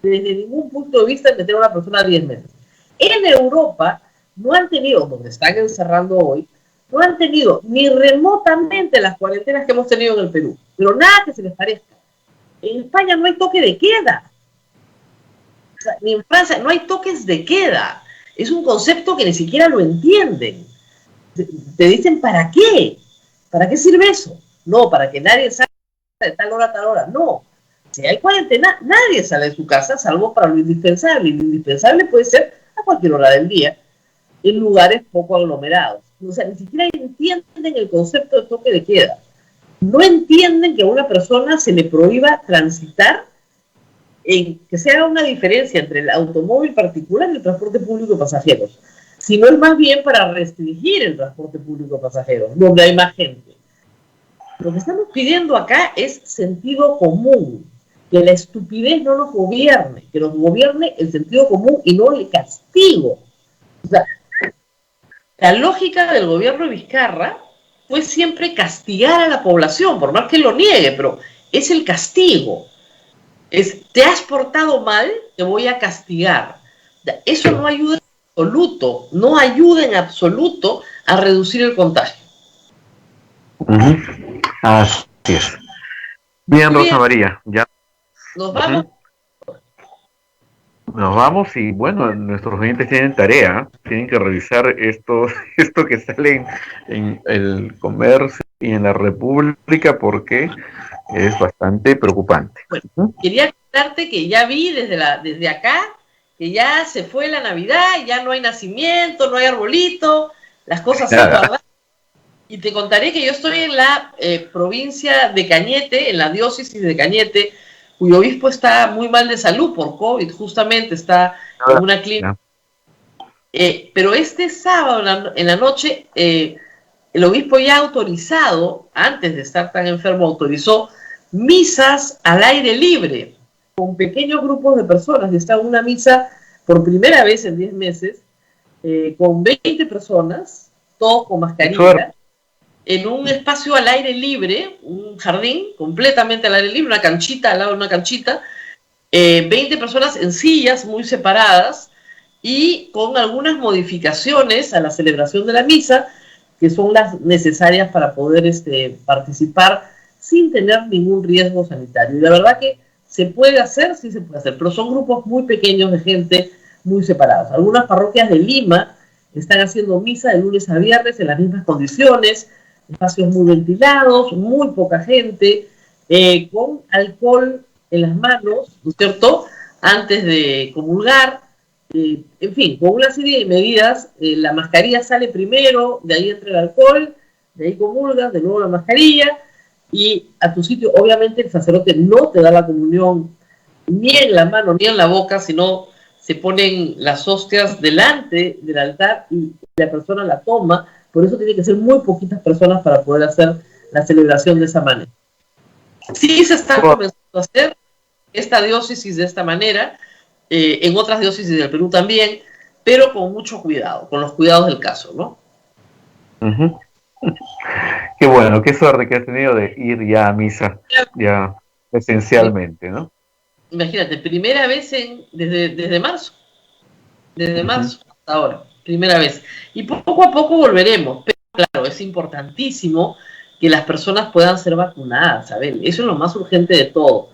desde ningún punto de vista meter a una persona 10 meses. En Europa no han tenido, donde están encerrando hoy, no han tenido ni remotamente las cuarentenas que hemos tenido en el Perú, pero nada que se les parezca. En España no hay toque de queda, o sea, ni en Francia no hay toques de queda. Es un concepto que ni siquiera lo entienden. Te dicen, ¿para qué? ¿Para qué sirve eso? No, para que nadie salga de tal hora a tal hora. No. Si hay cuarentena, nadie sale de su casa, salvo para lo indispensable. Y lo indispensable puede ser a cualquier hora del día, en lugares poco aglomerados. O sea, ni siquiera entienden el concepto de toque de queda. No entienden que a una persona se le prohíba transitar, que se haga una diferencia entre el automóvil particular y el transporte público de pasajeros, sino es más bien para restringir el transporte público de pasajeros, donde hay más gente. Lo que estamos pidiendo acá es sentido común, que la estupidez no nos gobierne, que nos gobierne el sentido común y no el castigo. O sea, la lógica del gobierno de Vizcarra fue siempre castigar a la población, por más que lo niegue, pero es el castigo. Te has portado mal, te voy a castigar. Eso no ayuda en absoluto, no ayuda en absoluto a reducir el contagio. Así es. Bien, Rosa María, ya. Nos vamos. Nos vamos, y bueno, nuestros oyentes tienen tarea, tienen que revisar esto que sale en el Comercio y en la República, porque es bastante preocupante. Bueno, quería contarte que ya vi desde acá que ya se fue la Navidad, ya no hay nacimiento, no hay arbolito, las cosas se han guardado. Y te contaré que yo estoy en la provincia de Cañete, en la diócesis de Cañete, cuyo obispo está muy mal de salud por COVID, justamente está en una clínica. Pero este sábado en la noche, el obispo ya ha autorizado, antes de estar tan enfermo, autorizó misas al aire libre, con pequeños grupos de personas. Está una misa por primera vez en 10 meses, con 20 personas, todos con mascarilla, en un espacio al aire libre, un jardín completamente al aire libre, una canchita al lado de una canchita, 20 personas en sillas muy separadas y con algunas modificaciones a la celebración de la misa, que son las necesarias para poder participar sin tener ningún riesgo sanitario. Y la verdad que se puede hacer, sí se puede hacer, pero son grupos muy pequeños de gente muy separados. Algunas parroquias de Lima están haciendo misa de lunes a viernes en las mismas condiciones, espacios muy ventilados, muy poca gente, con alcohol en las manos, ¿no es cierto?, antes de comulgar, en fin, con una serie de medidas. La mascarilla sale primero, de ahí entra el alcohol, de ahí comulgas, de nuevo la mascarilla, y a tu sitio, obviamente, el sacerdote no te da la comunión ni en la mano ni en la boca, sino se ponen las hostias delante del altar y la persona la toma. Por eso tiene que ser muy poquitas personas para poder hacer la celebración de esa manera. Sí se está comenzando a hacer esta diócesis de esta manera, en otras diócesis del Perú también, pero con mucho cuidado, con los cuidados del caso, ¿no? Uh-huh. Qué bueno, qué suerte que has tenido de ir ya a misa, ya esencialmente, ¿no? Imagínate, primera vez desde marzo, hasta ahora, primera vez. Y poco a poco volveremos, pero claro, es importantísimo que las personas puedan ser vacunadas, Abel. Eso es lo más urgente de todo.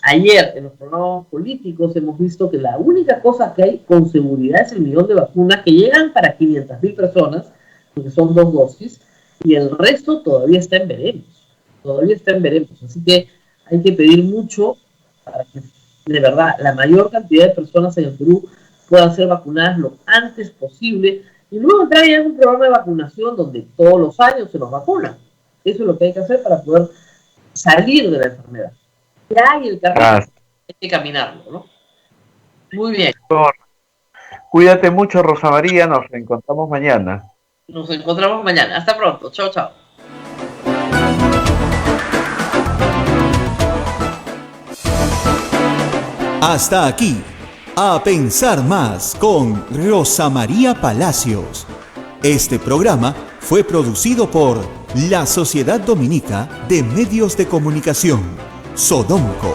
Ayer, en los programas políticos, hemos visto que la única cosa que hay con seguridad es el 1.000.000 de vacunas que llegan para 500.000 personas, porque son 2 dosis, y el resto todavía está en veremos. Así que hay que pedir mucho para que, de verdad, la mayor cantidad de personas en el Perú puedan ser vacunadas lo antes posible, y luego entrar en un programa de vacunación donde todos los años se nos vacuna. Eso es lo que hay que hacer para poder salir de la enfermedad. Ya hay el camino, hay que caminarlo, ¿no? Muy bien. Cuídate mucho, Rosa María, nos reencontramos mañana. Nos encontramos mañana. Hasta pronto. Chao, chao. Hasta aquí, A Pensar Más con Rosa María Palacios. Este programa fue producido por la Sociedad Dominica de Medios de Comunicación, Sodomco.